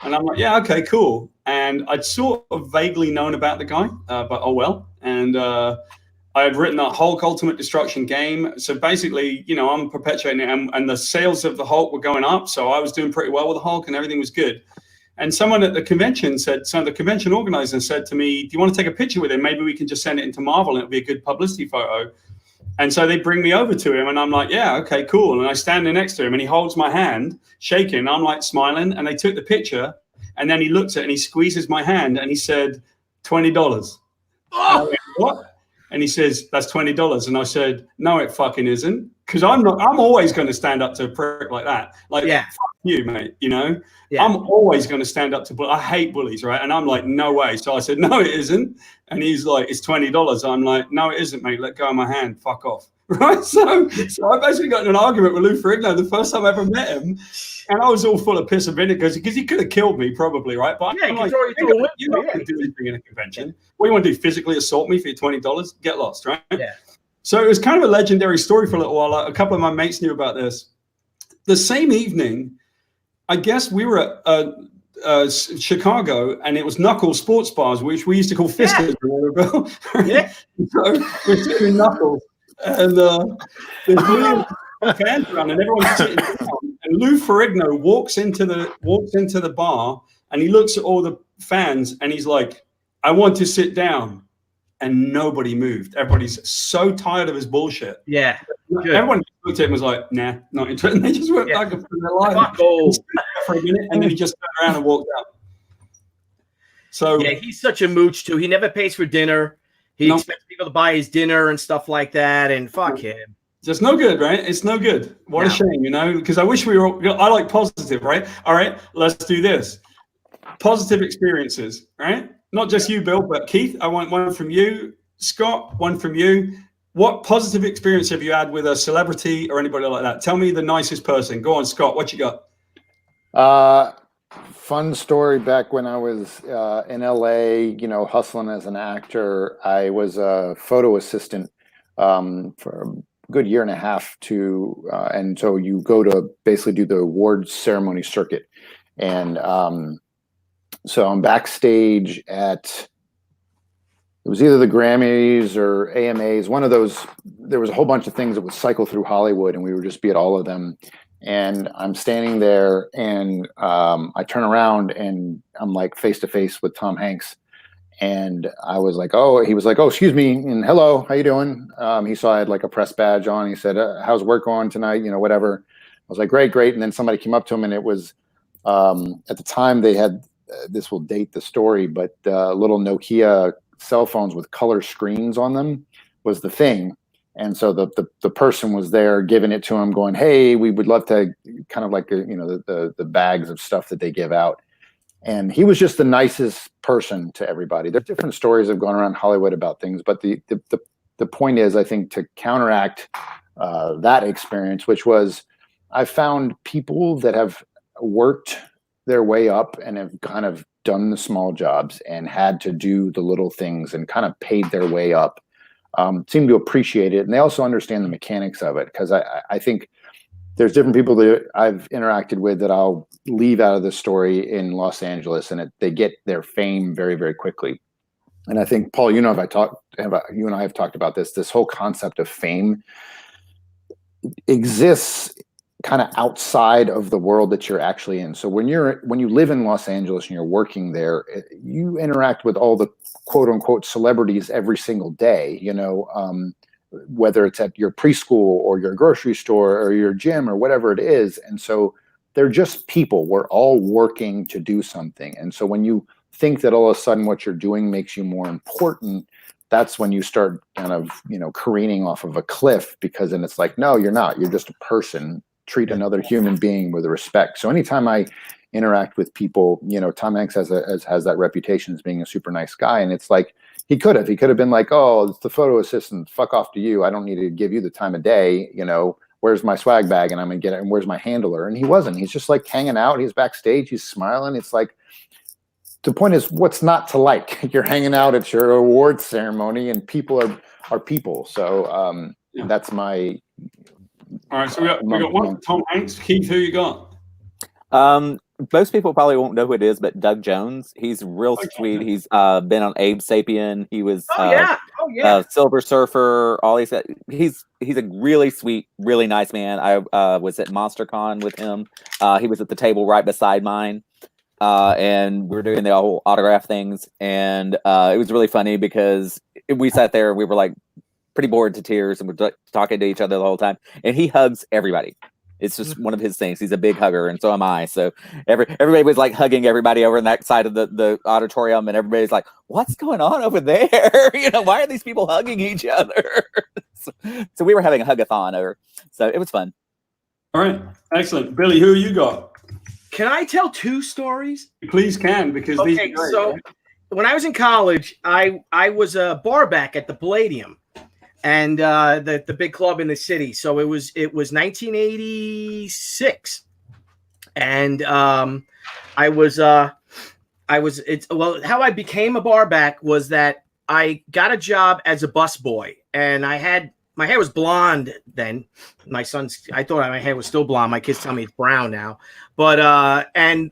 And I'm like, yeah, okay, cool. And I'd sort of vaguely known about the guy, but oh well. And I had written that Hulk Ultimate Destruction game. So basically, you know, I'm perpetuating it, and the sales of the Hulk were going up, so I was doing pretty well with the Hulk, and everything was good. And someone at the convention the convention organizer said to me, do you want to take a picture with him? Maybe we can just send it into Marvel and it'll be a good publicity photo. And so they bring me over to him, and I'm like, yeah, okay, cool. And I stand there next to him, and he holds my hand, shaking. I'm like smiling, and they took the picture, and then he looks at it and he squeezes my hand, and he said, $20. Oh! Went, what? And he says, that's $20. And I said, no, it fucking isn't. Because I'm always going to stand up to a prick like that. Like, yeah. Fuck you, mate, you know? Yeah. I'm always going to stand up to bullies. I hate bullies, right? And I'm like, no way. So I said, no, it isn't. And he's like, it's $20. I'm like, no, it isn't, mate. Let go of my hand. Fuck off. Right? So I basically got in an argument with Lou Ferrigno the first time I ever met him. And I was all full of piss and vinegar because he could have killed me probably, right? But yeah, I'm like, you're not going to do anything in a convention. What do you want to do? Physically assault me for your $20? Get lost, right? Yeah. So it was kind of a legendary story for a little while. A couple of my mates knew about this. The same evening, I guess we were at Chicago, and it was Knuckles Sports Bars, which we used to call Fisters. Yeah. So we're doing Knuckles. And fans around and everyone's sitting down. And Lou Ferrigno walks into the bar and he looks at all the fans and he's like, I want to sit down. And nobody moved. Everybody's so tired of his bullshit. Yeah. Good. Everyone looked at him and was like, nah, not interested. And they just went back up to their life for a minute and then he just turned around and walked out. So yeah, he's such a mooch too. He never pays for dinner. He expects people to buy his dinner and stuff like that. And fuck him. Just no good, right? It's no good. What a shame, you know, because I wish we were, I like positive, right? All right, let's do this. Positive experiences, right? Not just you, Bill, but Keith, I want one from you. Scott, one from you. What positive experience have you had with a celebrity or anybody like that? Tell me the nicest person. Go on, Scott, what you got? Fun story back when I was in LA, you know, hustling as an actor. I was a photo assistant for a good year and a half and so you go to basically do the awards ceremony circuit. And so I'm backstage at, it was either the Grammys or AMAs, one of those. There was a whole bunch of things that would cycle through Hollywood and we would just be at all of them. And I'm standing there and I turn around and I'm like face to face with Tom Hanks. And I was like, oh, he was like, oh, excuse me. And hello, how you doing? He saw I had like a press badge on. He said, how's work going tonight? You know, whatever. I was like, great. And then somebody came up to him and it was, at the time they had, this will date the story, but little Nokia cell phones with color screens on them was the thing. And so the person was there giving it to him going, hey, we would love to, kind of like, you know, the bags of stuff that they give out. And he was just the nicest person to everybody. There's different stories that have gone around Hollywood about things, but the point is, I think, to counteract that experience, which was, I found people that have worked their way up and have kind of done the small jobs and had to do the little things and kind of paid their way up, seem to appreciate it. And they also understand the mechanics of it. Because I think there's different people that I've interacted with that I'll leave out of the story in Los Angeles, and they get their fame very, very quickly. And I think, Paul, you and I have talked about this whole concept of fame exists kind of outside of the world that you're actually in. So when you live in Los Angeles and you're working there, you interact with all the quote unquote celebrities every single day, you know, whether it's at your preschool or your grocery store or your gym or whatever it is. And so they're just people. We're all working to do something. And so when you think that all of a sudden what you're doing makes you more important, that's when you start kind of, you know, careening off of a cliff, because then it's like, no, you're not. You're just a person. Treat another human being with respect. So anytime I interact with people, you know, Tom Hanks has that reputation as being a super nice guy. And it's like, he could have been like, oh, it's the photo assistant, fuck off to you. I don't need to give you the time of day. You know, where's my swag bag? And I'm going to get it. And where's my handler? And he wasn't. He's just like hanging out. He's backstage. He's smiling. It's like, the point is, what's not to like? You're hanging out at your awards ceremony and people are people. So that's my... All right, so we got one Tom Hanks. Keith, who you got? Most people probably won't know who it is, but Doug Jones. He's real sweet. He's been on Abe Sapien. He was Silver Surfer. All these. He's a really sweet, really nice man. I was at MonsterCon with him. He was at the table right beside mine, and we were doing the whole autograph things. And it was really funny because we sat there and we were like pretty bored to tears, and we're talking to each other the whole time. And he hugs everybody. It's just one of his things. He's a big hugger, and so am I. So everybody was like hugging everybody over on that side of the auditorium, and everybody's like, "What's going on over there? You know, why are these people hugging each other?" So we were having a hug-a-thon over. So it was fun. All right, excellent. Billy, who you got? Can I tell two stories? You please can, because these are great, so right? When I was in college, I was a bar back at the Palladium. And the big club in the city. So it was 1986, and how I became a bar back was that I got a job as a busboy, and my hair was blonde then. I thought my hair was still blonde. My kids tell me it's brown now, but and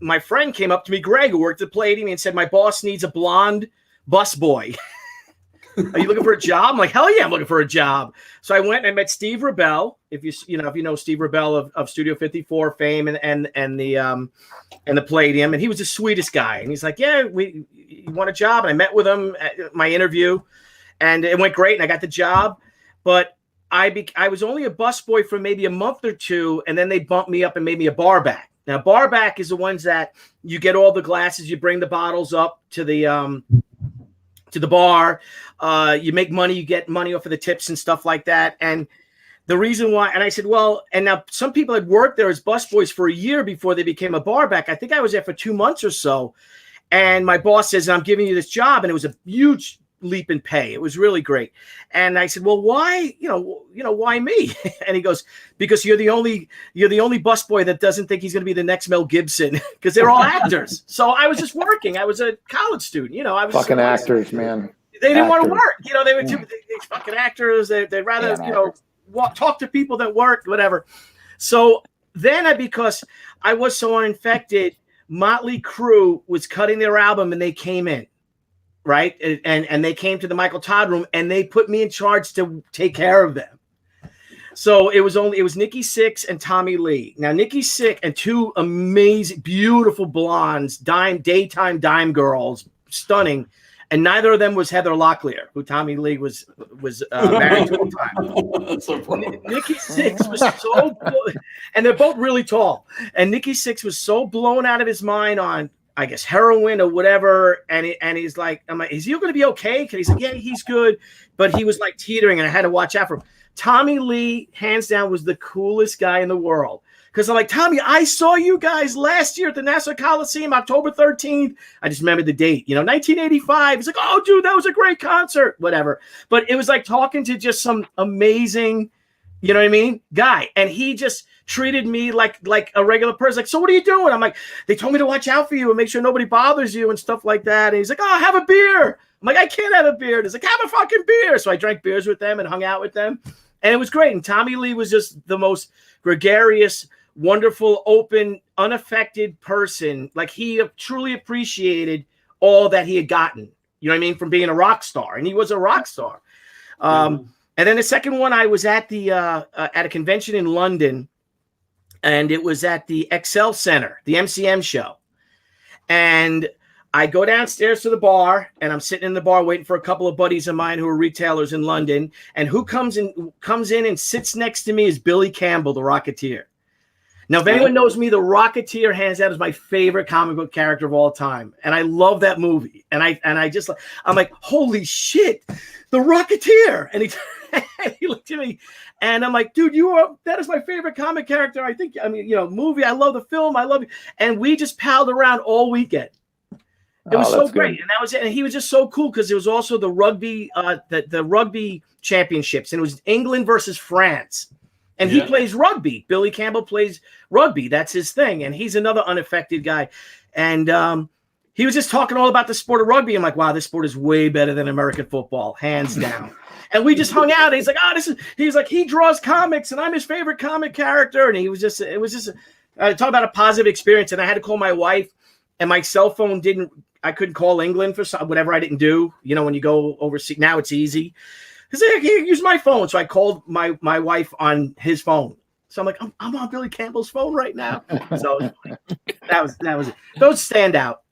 my friend came up to me, Greg, who worked at the Palladium, and said my boss needs a blonde busboy. Are you looking for a job? I'm like, hell yeah, I'm looking for a job. So I went and I met Steve Rebell. If you know Steve Rebell of Studio 54 fame and the Palladium, and he was the sweetest guy. And he's like, yeah, you want a job? And I met with him at my interview, and it went great, and I got the job. But I was only a busboy for maybe a month or two, and then they bumped me up and made me a bar back. Now, bar back is the ones that you get all the glasses, you bring the bottles up to the bar, you make money, you get money off of the tips and stuff like that. And the reason why, and I said, well, and now some people had worked there as busboys for a year before they became a bar back. I think I was there for 2 months or so. And my boss says, I'm giving you this job. And it was a huge leap in pay. It was really great. And I said, well, why, why me? And he goes, because you're the only busboy that doesn't think he's going to be the next Mel Gibson, because they're all actors. So I was just working. I was a college student, I was fucking actors, man. They didn't want to work. They were these fucking actors. They'd rather, talk to people that work, whatever. So then because I was so uninfected, Motley Crue was cutting their album and they came in. Right. And they came to the Michael Todd room and they put me in charge to take care of them. So it was Nikki Sixx and Tommy Lee. Now, Nikki Sixx and two amazing, beautiful blondes, daytime dime girls, stunning. And neither of them was Heather Locklear, who Tommy Lee was married to at the time. That's so funny. Nikki Sixx was so, and they're both really tall. And Nikki Sixx was so blown out of his mind on, I guess, heroin or whatever. And he's like, I'm like, is he going to be okay? Because he's like, yeah, he's good. But he was like teetering and I had to watch out for him. Tommy Lee, hands down, was the coolest guy in the world. Because I'm like, Tommy, I saw you guys last year at the Nassau Coliseum, October 13th. I just remember the date, 1985. He's like, oh, dude, that was a great concert, whatever. But it was like talking to just some amazing, guy. And he just treated me like a regular person. Like, so what are you doing? I'm like, they told me to watch out for you and make sure nobody bothers you and stuff like that. And he's like, oh, have a beer. I'm like, I can't have a beer. And he's like, have a fucking beer. So I drank beers with them and hung out with them. And it was great. And Tommy Lee was just the most gregarious, wonderful, open, unaffected person. Like, he truly appreciated all that he had gotten, from being a rock star. And he was a rock star. And then the second one, I was at at a convention in London, and it was at the Excel Center, the MCM show. And I go downstairs to the bar, and I'm sitting in the bar waiting for a couple of buddies of mine who are retailers in London. And who comes in and sits next to me is Billy Campbell, the Rocketeer. Now, if anyone knows me, the Rocketeer, hands down, is my favorite comic book character of all time. And I love that movie. And I'm like, holy shit, the Rocketeer. And he looked at me and I'm like, dude, that is my favorite comic character. Movie. I love the film. I love you. And we just palled around all weekend. It was so great. Good. And that was it. And he was just so cool because it was also the rugby, the rugby championships. And it was England versus France. And he plays rugby. Billy Campbell plays rugby. That's his thing. And he's another unaffected guy. And he was just talking all about the sport of rugby. I'm like, wow, this sport is way better than American football, hands down. And we just hung out. And he's like, he's like, he draws comics and I'm his favorite comic character. And it was just talk about a positive experience. And I had to call my wife, and my cell phone I couldn't call England for whatever I didn't do. When you go overseas, now it's easy. Because I can't use my phone. So I called my wife on his phone. So I'm like, I'm on Billy Campbell's phone right now. So that was it. Those stand out.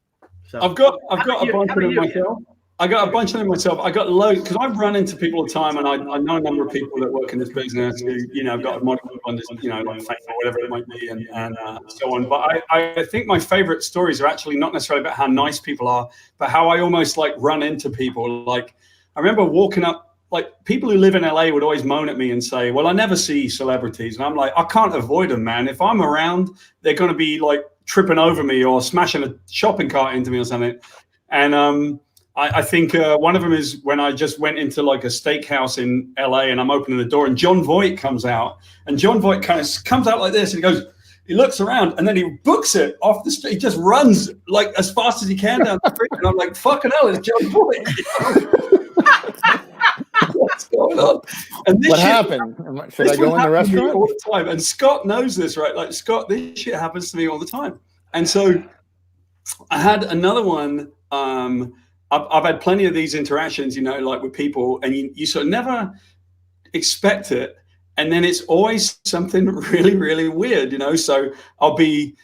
So I've got a bunch of them myself. I got a bunch of them myself. I got loads because I've run into people all the time, and I know a number of people that work in this business who, have got a model on this, like fame or whatever it might be, and so on. But I think my favorite stories are actually not necessarily about how nice people are, but how I almost like run into people. Like, I remember walking up. Like, people who live in LA would always moan at me and say, well, I never see celebrities. And I'm like, I can't avoid them, man. If I'm around, they're going to be like tripping over me or smashing a shopping cart into me or something. And I think one of them is when I just went into like a steakhouse in LA and I'm opening the door and John Voight comes out. And John Voight kind of comes out like this and he looks around and then he books it off the street. He just runs like as fast as he can down the street. And I'm like, fucking hell, it's John Voight. What's going on? And this what happened? Should I go in the restaurant? All the time. And Scott knows this, right? Like, Scott, this shit happens to me all the time. And so I had another one I've had plenty of these interactions, you know, like with people, and you sort of never expect it. And then it's always something really, really weird, you know? So I'll be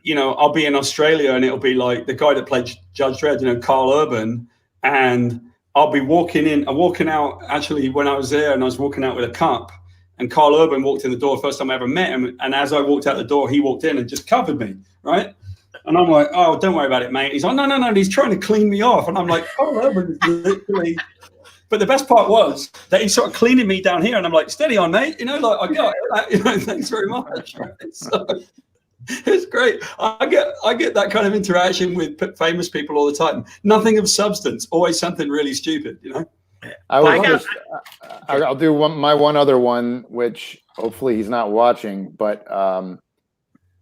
in Australia, and it'll be like the guy that played Judge Dredd, you know, Carl Urban. And I'll be walking out, actually, when I was there, and I was walking out with a cup, and Carl Urban walked in the door, first time I ever met him. And as I walked out the door, he walked in and just covered me, right? And I'm like, oh, don't worry about it, mate. He's like, no, he's trying to clean me off. And I'm like, Carl Urban is literally... But the best part was that he's sort of cleaning me down here, and I'm like, steady on, mate. You know, like, I got that, you know, thanks very much. Right? So it's great. I get that kind of interaction with famous people all the time. Nothing of substance, always something really stupid, you know? I'll do my one other one, which hopefully he's not watching, but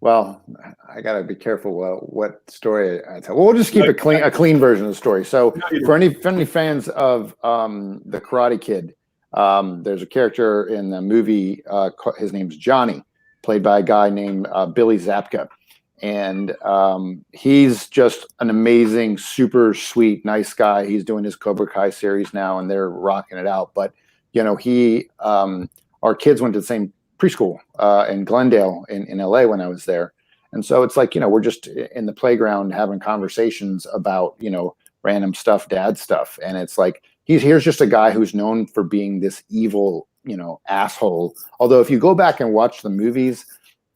well, I gotta be careful what story I tell. We'll just keep a clean version of the story. So for any fans of the Karate Kid, there's a character in the movie. His name's Johnny, played by a guy named Billy Zabka, and he's just an amazing, super sweet, nice guy. He's doing his Cobra Kai series now, and they're rocking it out. But you know, our kids went to the same preschool in Glendale in LA when I was there. And so it's like, you know, we're just in the playground having conversations about, you know, random stuff, dad stuff. And it's like, here's just a guy who's known for being this evil, you know, asshole. Although if you go back and watch the movies,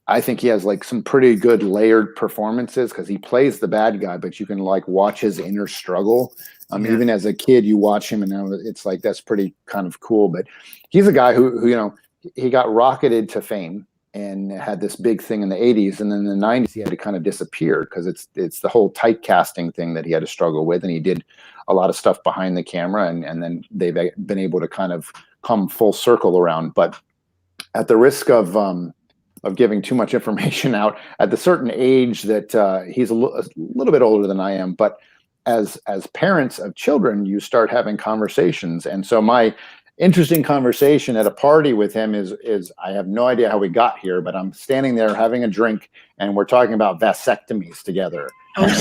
I think he has like some pretty good layered performances, because he plays the bad guy, but you can like watch his inner struggle. Even as a kid, you watch him and it's like, that's pretty kind of cool. But he's a guy who you know, he got rocketed to fame and had this big thing in the 80s, and then in the 90s he had to kind of disappear because it's the whole typecasting thing that he had to struggle with, and he did a lot of stuff behind the camera, and then they've been able to kind of come full circle around. But at the risk of giving too much information out, at the certain age that he's a little bit older than I am, but as parents of children, you start having conversations. And so my interesting conversation at a party with him is I have no idea how we got here, but I'm standing there having a drink, and we're talking about vasectomies together. And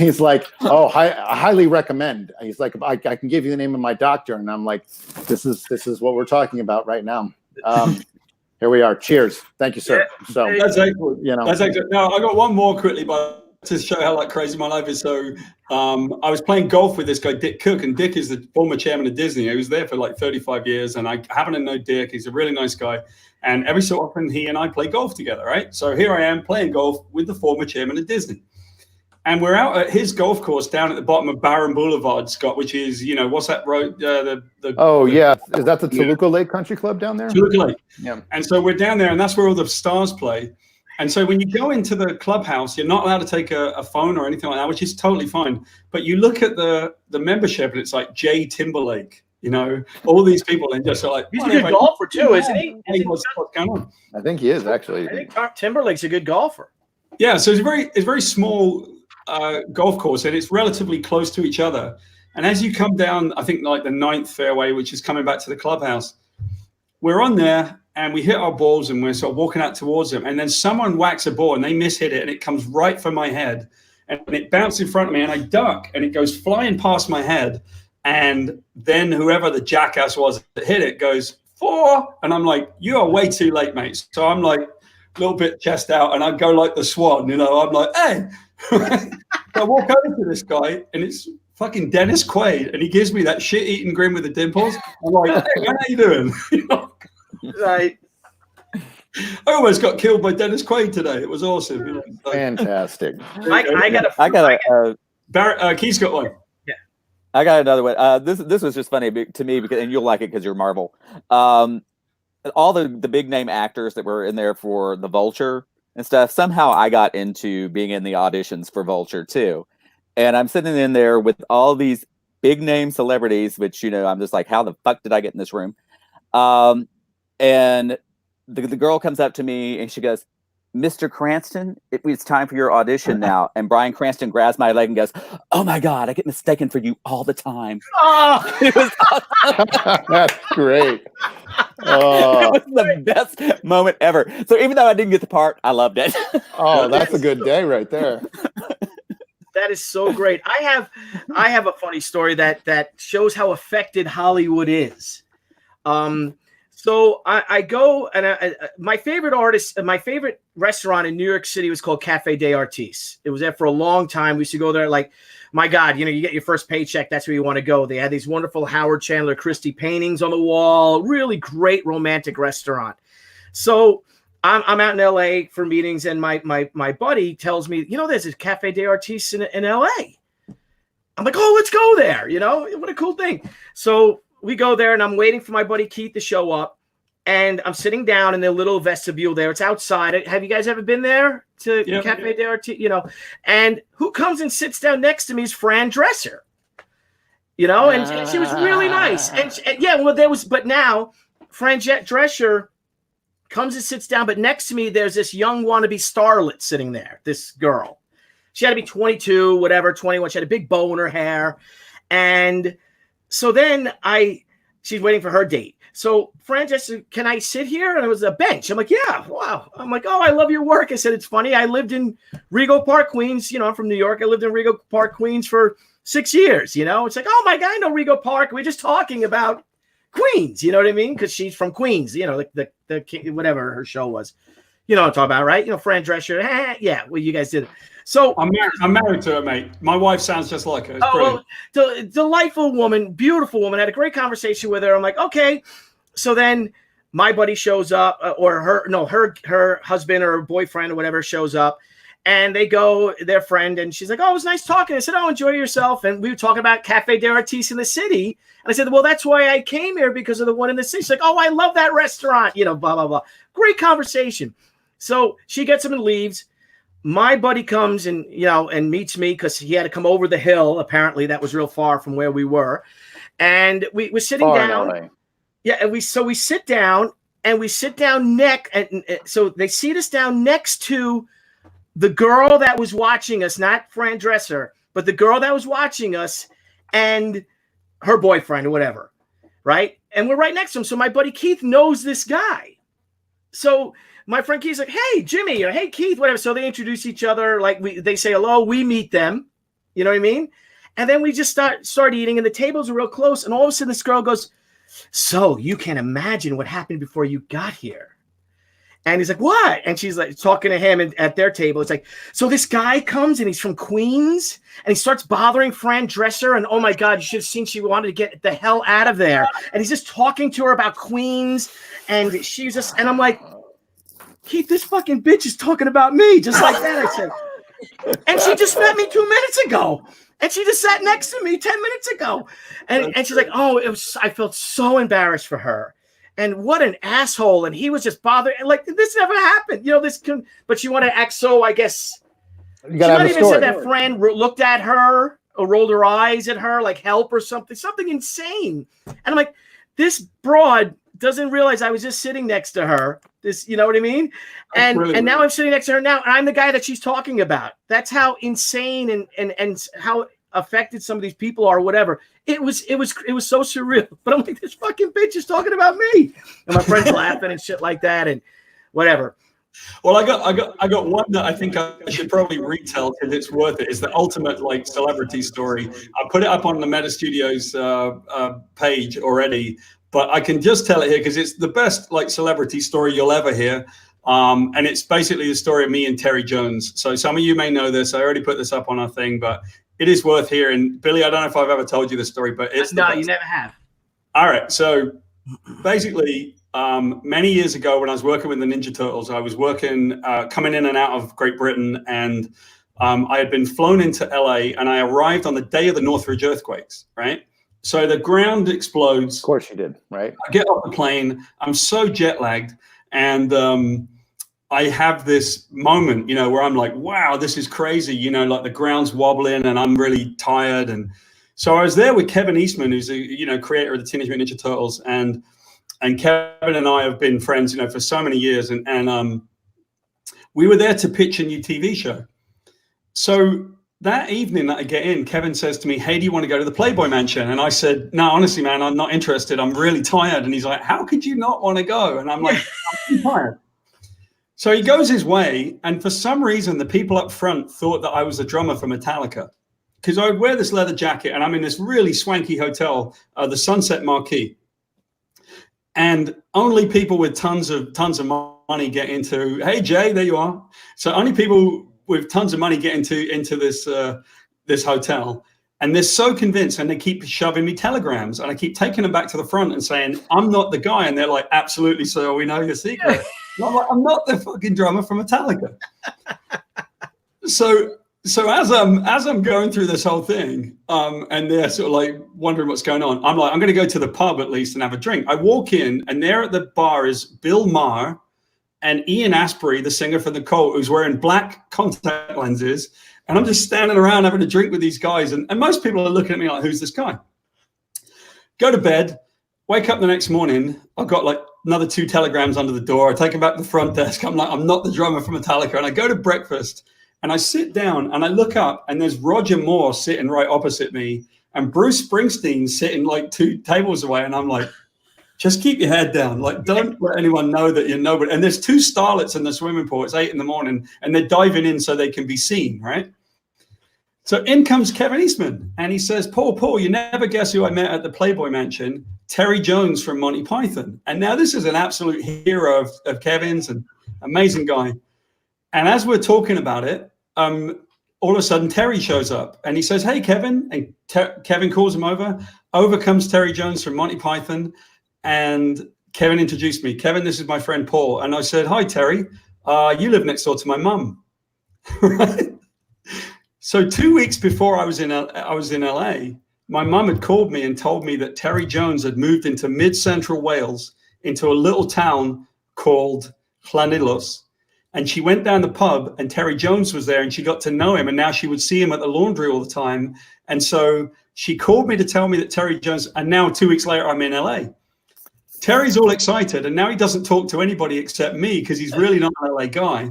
he's like, oh, I highly recommend. He's like, I can give you the name of my doctor. And I'm like, this is what we're talking about right now. Here we are. Cheers. Thank you, sir. So that's excellent. You know, that's excellent. Now I got one more quickly, but to show how like crazy my life is. So I was playing golf with this guy, Dick Cook, and Dick is the former chairman of Disney. He was there for like 35 years, and I happen to know Dick. He's a really nice guy. And every so often he and I play golf together, right? So here I am playing golf with the former chairman of Disney. And we're out at his golf course down at the bottom of Barron Boulevard, Scott, which is, you know, what's that road? Yeah. Is that the Toluca Lake Country Club down there? Toluca Lake. Yeah. And so we're down there, and that's where all the stars play. And so when you go into the clubhouse, you're not allowed to take a phone or anything like that, which is totally fine. But you look at the membership, and it's like Jay Timberlake, you know, all these people, and just like, he's a good golfer too, isn't he? What's going on? I think he is, actually. I think Timberlake's a good golfer. Yeah, so it's a very small golf course, and it's relatively close to each other. And as you come down, I think like the 9th fairway, which is coming back to the clubhouse, we're on there. And we hit our balls, and we're sort of walking out towards them. And then someone whacks a ball, and they mishit it, and it comes right for my head. And it bounced in front of me, and I duck, and it goes flying past my head. And then whoever the jackass was that hit it goes, 4. And I'm like, you are way too late, mate. So I'm like a little bit chest out, and I go like the swan, you know. I'm like, hey. So I walk over to this guy, and it's fucking Dennis Quaid. And he gives me that shit-eating grin with the dimples. I'm like, hey, man, how you doing? You know? Right. I almost got killed by Dennis Quaid today. It was awesome. You know? Fantastic. Keith's got one. Yeah, I got another one. This was just funny to me because, and you'll like it because you're Marvel. All the big name actors that were in there for the Vulture and stuff. Somehow I got into being in the auditions for Vulture too, and I'm sitting in there with all these big name celebrities, which, you know, I'm just like, how the fuck did I get in this room? And the girl comes up to me and she goes, Mr. Cranston, it's time for your audition now. And Bryan Cranston grabs my leg and goes, oh my God, I get mistaken for you all the time. Oh, it was awesome. That's great. It was the best moment ever. So even though I didn't get the part, I loved it. Oh, that's a good day right there. That is so great. I have a funny story that shows how affected Hollywood is. So I go and my favorite artist, my favorite restaurant in New York City was called Cafe des Artistes. It was there for a long time. We used to go there like, my God, you get your first paycheck, that's where you want to go. They had these wonderful Howard Chandler Christie paintings on the wall, really great romantic restaurant. So I'm out in LA for meetings, and my buddy tells me, there's a Cafe des Artistes in LA. I'm like, oh, let's go there. What a cool thing. So we go there, and I'm waiting for my buddy Keith to show up, and I'm sitting down in the little vestibule there. It's outside. Have you guys ever been there to Cafe des Artistes? And who comes and sits down next to me is Fran Dresser. And she was really nice. But now Fran Dresser comes and sits down, but next to me, there's this young wannabe starlet sitting there, this girl. She had to be 22, whatever, 21. She had a big bow in her hair. And so then she's waiting for her date. So Fran just said, can I sit here? And it was a bench. I'm like, yeah, wow. I'm like, oh, I love your work. I said, it's funny. I lived in Rego Park, Queens. I'm from New York. I lived in Rego Park, Queens for 6 years. It's like, oh my God, I know Rego Park. We're just talking about Queens. You know what I mean? Because she's from Queens, the whatever her show was. You know what I'm talking about, right? Fran Drescher. Yeah, well, you guys did it. So I'm married to her, mate. My wife sounds just like her. It's brilliant. Well, delightful woman, beautiful woman. Had a great conversation with her. I'm like, okay. So then my buddy shows up, or her husband or boyfriend or whatever shows up, and they go, their friend, and she's like, oh, it was nice talking. I said, oh, enjoy yourself. And we were talking about Cafe des Artistes in the city. And I said, well, that's why I came here, because of the one in the city. She's like, oh, I love that restaurant, blah, blah, blah. Great conversation. So she gets him and leaves. My buddy comes and meets me, because he had to come over the hill. Apparently, that was real far from where we were, and we were sitting down. Yeah, and we sit down, and we sit down so they seat us down next to the girl that was watching us, not Fran Dresser, but the girl that was watching us, and her boyfriend or whatever, right? And we're right next to him. So my buddy Keith knows this guy. So my friend Keith's like, hey, Jimmy, or hey, Keith, whatever. So they introduce each other. Like they say hello, we meet them. You know what I mean? And then we just start eating, and the tables are real close. And all of a sudden this girl goes, so you can imagine what happened before you got here. And he's like, what? And she's like talking to him at their table. It's like, so this guy comes, and he's from Queens, and he starts bothering Fran Dresser. And oh my God, you should have seen, she wanted to get the hell out of there. And he's just talking to her about Queens. And she's just, and I'm like, Keith, this fucking bitch is talking about me, just like that. I said, and she just met me 2 minutes ago. And she just sat next to me 10 minutes ago. And she's like, oh, I felt so embarrassed for her. And what an asshole. And he was just bothering. Like, this never happened. But she wanted to act so, I guess. She might even said that Fran looked at her or rolled her eyes at her, like help or something insane. And I'm like, this broad doesn't realize I was just sitting next to her. You know what I mean? And now I'm sitting next to her now, and I'm the guy that she's talking about. That's how insane and how affected some of these people are, or whatever. It was so surreal. But I'm like, this fucking bitch is talking about me. And my friends laughing and shit like that and whatever. Well, I got one that I think I should probably retell because it's worth it. It's the ultimate celebrity story. I put it up on the Meta Studios page already. But I can just tell it here because it's the best celebrity story you'll ever hear. And it's basically the story of me and Terry Jones. So some of you may know this. I already put this up on our thing, but it is worth hearing. Billy, I don't know if I've ever told you this story, but it's no, you never have. All right. So basically, many years ago when I was working with the Ninja Turtles, I was working, coming in and out of Great Britain, and I had been flown into LA, and I arrived on the day of the Northridge earthquakes, right? So the ground explodes. Of course you did, right? I get off the plane. I'm so jet lagged. And I have this moment, where I'm like, wow, this is crazy. The ground's wobbling and I'm really tired. And so I was there with Kevin Eastman, who's the, creator of the Teenage Mutant Ninja Turtles. And Kevin and I have been friends, for so many years. And we were there to pitch a new TV show. So that evening that I get in, Kevin says to me, hey, do you want to go to the Playboy Mansion? And I said, no, honestly, man, I'm not interested. I'm really tired. And he's like, how could you not want to go? And I'm like, I'm tired. So he goes his way, and for some reason, the people up front thought that I was a drummer for Metallica, because I would wear this leather jacket, and I'm in this really swanky hotel, the Sunset Marquis, and only people with tons of money get into. Hey Jay, there you are. So only people with tons of money get into this hotel, and they're so convinced, and they keep shoving me telegrams, and I keep taking them back to the front and saying I'm not the guy, and they're like, absolutely, sir, we know your secret. I'm like, I'm not the fucking drummer from Metallica. So as I'm going through this whole thing, and they're sort of like wondering what's going on, I'm like, I'm going to go to the pub at least and have a drink. I walk in, and there at the bar is Bill Maher and Ian Astbury, the singer for The Cult, who's wearing black contact lenses. And I'm just standing around having a drink with these guys. And most people are looking at me like, who's this guy? Go to bed, wake up the next morning. I've got like another 2 telegrams under the door. I take them back to the front desk. I'm like, I'm not the drummer for Metallica. And I go to breakfast, and I sit down, and I look up, and there's Roger Moore sitting right opposite me, and Bruce Springsteen sitting like 2 tables away. And I'm like, just keep your head down. Like, don't let anyone know that you're nobody. And there's 2 starlets in the swimming pool. It's 8 a.m, and they're diving in so they can be seen, right? So in comes Kevin Eastman, and he says, Paul, you never guess who I met at the Playboy Mansion? Terry Jones from Monty Python. And now this is an absolute hero of Kevin's, and amazing guy. And as we're talking about it, all of a sudden Terry shows up, and he says, hey, Kevin. And Kevin calls him over. Over comes Terry Jones from Monty Python. And Kevin introduced me. Kevin, this is my friend Paul. And I said, hi, Terry. You live next door to my mum. Right? So 2 weeks before I was in LA, my mum had called me and told me that Terry Jones had moved into mid-central Wales, into a little town called Llanillos. And she went down the pub, and Terry Jones was there, and she got to know him. And now she would see him at the laundry all the time. And so she called me to tell me that Terry Jones, and now 2 weeks later, I'm in LA. Terry's all excited, and now he doesn't talk to anybody except me, because he's really not an LA guy.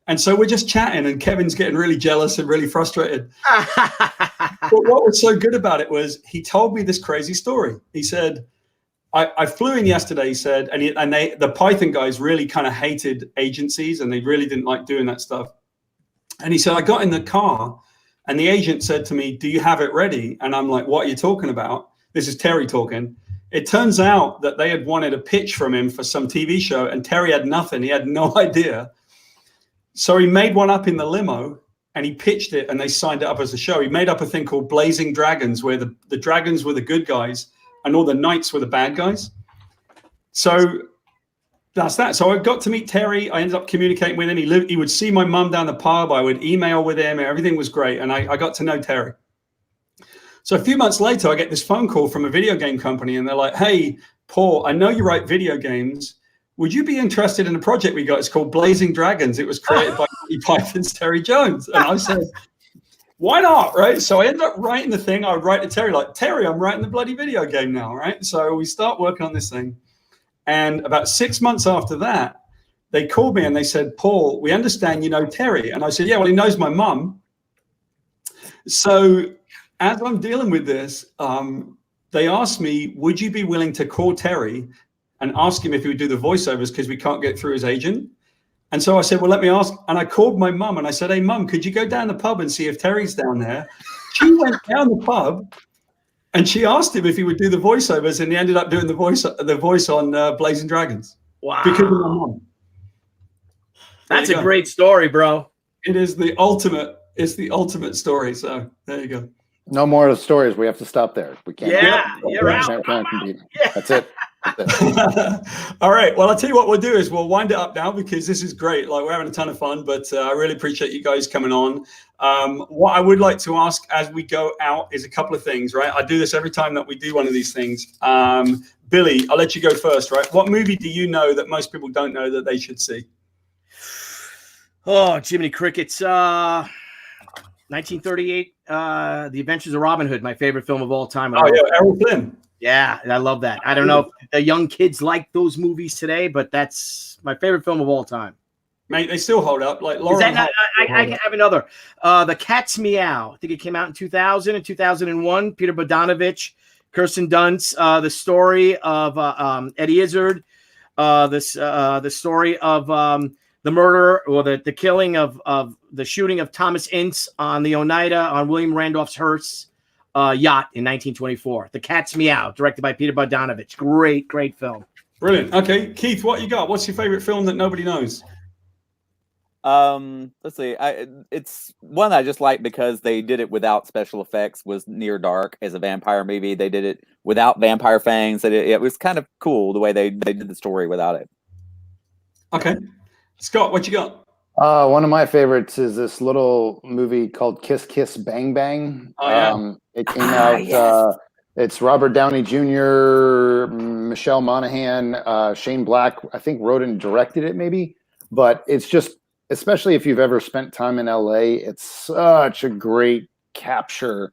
And so we're just chatting, and Kevin's getting really jealous and really frustrated. But what was so good about it was he told me this crazy story. He said, I flew in yesterday, he said, and the Python guys really kind of hated agencies, and they really didn't like doing that stuff. And he said, I got in the car, and the agent said to me, do you have it ready? And I'm like, what are you talking about? This is Terry talking. It turns out that they had wanted a pitch from him for some TV show, and Terry had nothing. He had no idea. So he made one up in the limo, and he pitched it, and they signed it up as a show. He made up a thing called Blazing Dragons, where the dragons were the good guys and all the knights were the bad guys. So that's that. So I got to meet Terry. I ended up communicating with him. He would see my mum down the pub. I would email with him. Everything was great. And I got to know Terry. So a few months later, I get this phone call from a video game company, and they're like, hey, Paul, I know you write video games. Would you be interested in a project we got? It's called Blazing Dragons. It was created by Python's Terry Jones. And I said, why not, right? So I ended up writing the thing. I would write to Terry, like, Terry, I'm writing the bloody video game now, right? So we start working on this thing. And about 6 months after that, they called me and they said, Paul, we understand you know Terry. And I said, yeah, well, he knows my mum. So as I'm dealing with this, they asked me, would you be willing to call Terry and ask him if he would do the voiceovers, because we can't get through his agent? And so I said, well, let me ask. And I called my mum and I said, hey, mum, could you go down the pub and see if Terry's down there? She went down the pub and she asked him if he would do the voiceovers, and he ended up doing the voice on Blazing Dragons. Wow. Because of my mum. That's a great story, bro. It is the ultimate. It's the ultimate story. So there you go. No more of the stories. We have to stop there. We can't. Yeah, you're out. That's it. All right. Well, I'll tell you what we'll do is we'll wind it up now, because this is great. Like, we're having a ton of fun, but I really appreciate you guys coming on. What I would like to ask as we go out is a couple of things, right? I do this every time that we do one of these things. Billy, I'll let you go first, right? What movie do you know that most people don't know that they should see? Oh, Jiminy Crickets. 1938, The Adventures of Robin Hood, my favorite film of all time. Oh, yeah, Errol Flynn. Yeah, I love that. I don't know if the young kids like those movies today, but that's my favorite film of all time. Mate, they still hold up. Like, Lauren, I have another. The Cat's Meow. I think it came out in 2000 and 2001. Peter Bogdanovich, Kirsten Dunst. The story of Eddie Izzard. The story of the murder or the killing of the shooting of Thomas Ince on the Oneida on William Randolph Hearst's yacht in 1924. The Cat's Meow, directed by Peter Bogdanovich. Great film. Brilliant. Okay, Keith, what you got? What's your favorite film that nobody knows? Let's see. It's one I just like because they did it without special effects. Was Near Dark as a vampire movie? They did it without vampire fangs. It was kind of cool the way they did the story without it. Okay, Scott, what you got? One of my favorites is this little movie called Kiss Kiss Bang Bang. Oh, yeah. It came out. Yes. It's Robert Downey Jr., Michelle Monaghan, Shane Black. I think wrote and directed it, maybe. But it's just, especially if you've ever spent time in LA, it's such a great capture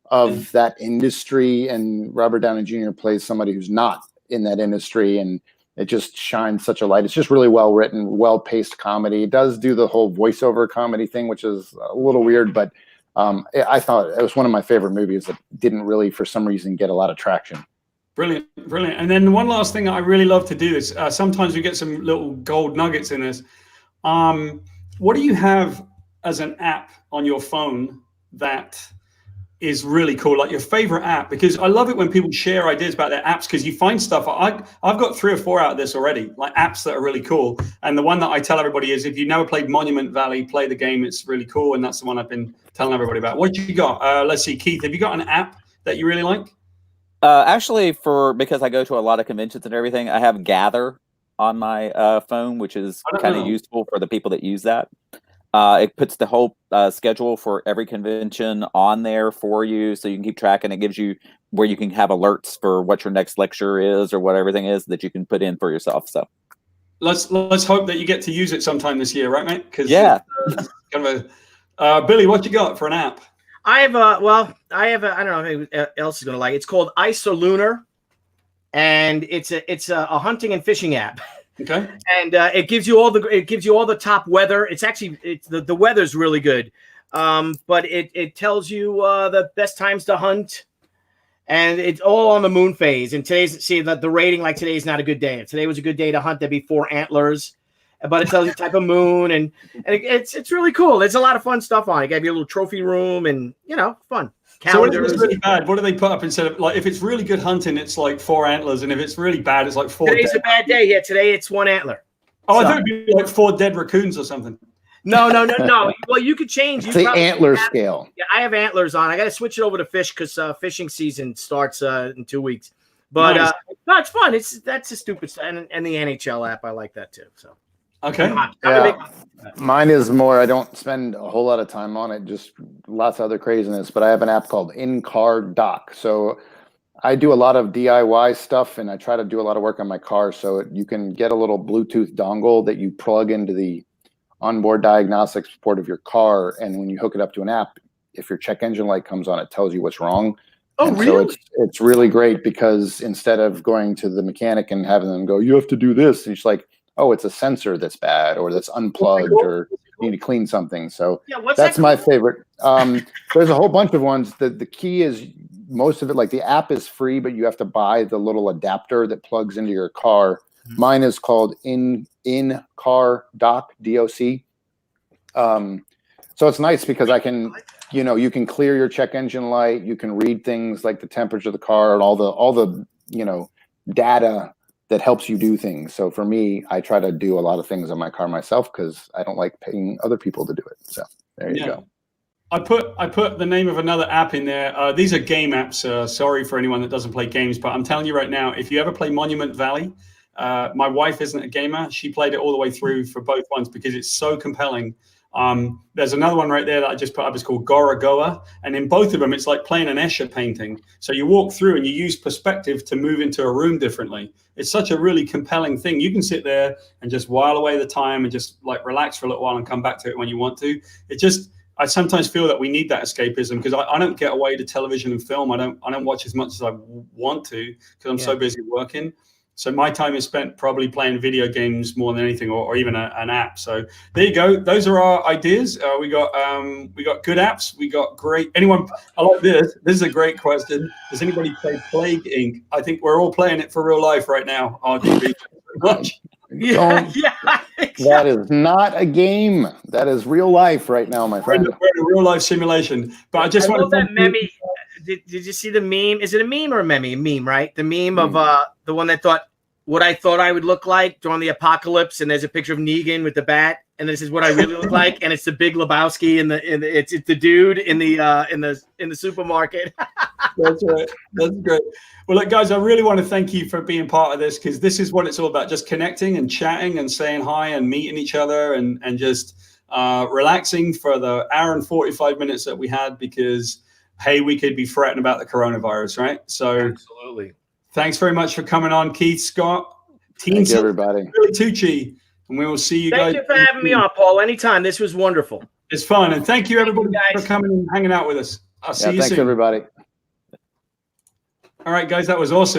of that industry. And Robert Downey Jr. plays somebody who's not in that industry, and it just shines such a light. It's just really well written, well paced comedy. It does do the whole voiceover comedy thing, which is a little weird, but I thought it was one of my favorite movies that didn't really, for some reason, get a lot of traction. Brilliant. And then one last thing that I really love to do is sometimes we get some little gold nuggets in this. What do you have as an app on your phone that is really cool, like your favorite app? Because I love it when people share ideas about their apps, because you find stuff. I've got 3 or 4 out of this already, like apps that are really cool. And the one that I tell everybody is, if you've never played Monument Valley, play the game. It's really cool. And that's the one I've been telling everybody about. What you got? Let's see, Keith, have you got an app that you really like? Actually, because I go to a lot of conventions and everything, I have Gather on my phone, which is kind of useful for the people that use that. It puts the whole schedule for every convention on there for you, so you can keep track, and it gives you where you can have alerts for what your next lecture is or what everything is that you can put in for yourself. So let's hope that you get to use it sometime this year, right, mate? Because yeah. Kind of Billy, what you got for an app? I have I don't know who else is going to like it. It's called Isolunar, and it's a hunting and fishing app. Okay. And it gives you all the top weather. It's actually the weather's really good, but it tells you the best times to hunt, and it's all on the moon phase. And the rating, like today's not a good day. If today was a good day to hunt, there'd be 4 antlers. But it tells you the type of moon, and it's really cool. There's a lot of fun stuff on it. Gave you a little trophy room, and fun. Calendars. So when it's really bad, what do they put up instead of, like, if it's really good hunting, it's like 4 antlers, and if it's really bad, it's like 4. Today's a bad day. Yeah, today it's 1 antler. Oh, so. I thought it'd be like 4 dead raccoons or something. No. Well, you could change. It's the antler scale. Yeah, I have antlers on. I got to switch it over to fish because fishing season starts in 2 weeks. But nice. No, it's fun. That's a stupid stuff. And the NHL app, I like that too. So. Okay. Mine is more, I don't spend a whole lot of time on it, just lots of other craziness, but I have an app called In-Car Dock. So I do a lot of DIY stuff, and I try to do a lot of work on my car. So you can get a little Bluetooth dongle that you plug into the onboard diagnostics port of your car. And when you hook it up to an app, if your check engine light comes on, it tells you what's wrong. Oh, and really? So it's really great, because instead of going to the mechanic and having them go, you have to do this, and it's like, oh, it's a sensor that's bad, or that's unplugged, or you need to clean something. So that's my favorite. There's a whole bunch of ones. The key is, most of it, like the app is free, but you have to buy the little adapter that plugs into your car. Mm-hmm. Mine is called In-Car Dock, DOC. So it's nice because I can, you can clear your check engine light. You can read things like the temperature of the car and all the data that helps you do things. So for me, I try to do a lot of things on my car myself, because I don't like paying other people to do it. So there you go. I put the name of another app in there. These are game apps. Sorry for anyone that doesn't play games, but I'm telling you right now, if you ever play Monument Valley, my wife isn't a gamer. She played it all the way through for both ones because it's so compelling. There's another one right there that I just put up. It's called Gorogoa, and in both of them, it's like playing an Escher painting. So you walk through and you use perspective to move into a room differently. It's such a really compelling thing. You can sit there and just while away the time and just like relax for a little while and come back to it when you want to. I sometimes feel that we need that escapism, because I don't get away to television and film. I don't watch as much as I want to, because I'm so busy working. So my time is spent probably playing video games more than anything, or even an app. So there you go. Those are our ideas. We got good apps. We got great. I like this. This is a great question. Does anybody play Plague Inc? I think we're all playing it for real life right now. RDB. Much. Don't. Yeah. That is not a game. That is real life right now, my We're in friend. a real life simulation. But I just I want love to that meme. Did you see the meme? Is it a meme or a meme? A meme, right? The meme of the one that thought what I thought I would look like during the apocalypse, and there's a picture of Negan with the bat, and this is what I really look like, and it's the Big Lebowski it's the dude in the supermarket. That's right. That's great. Well, look, guys, I really want to thank you for being part of this, because this is what it's all about: just connecting and chatting and saying hi and meeting each other and just relaxing for the hour and 45 minutes that we had, because hey, we could be fretting about the coronavirus, right? So Absolutely. thanks very much for coming on, Keith, Scott, Thank you, everybody. Billy Tucci, and we will see you guys. Thank you for having me on, Paul. Anytime. This was wonderful. It's fun, and thank you, everybody, guys. for coming and hanging out with us. I'll see you Thanks, soon. everybody. All right, guys, that was awesome.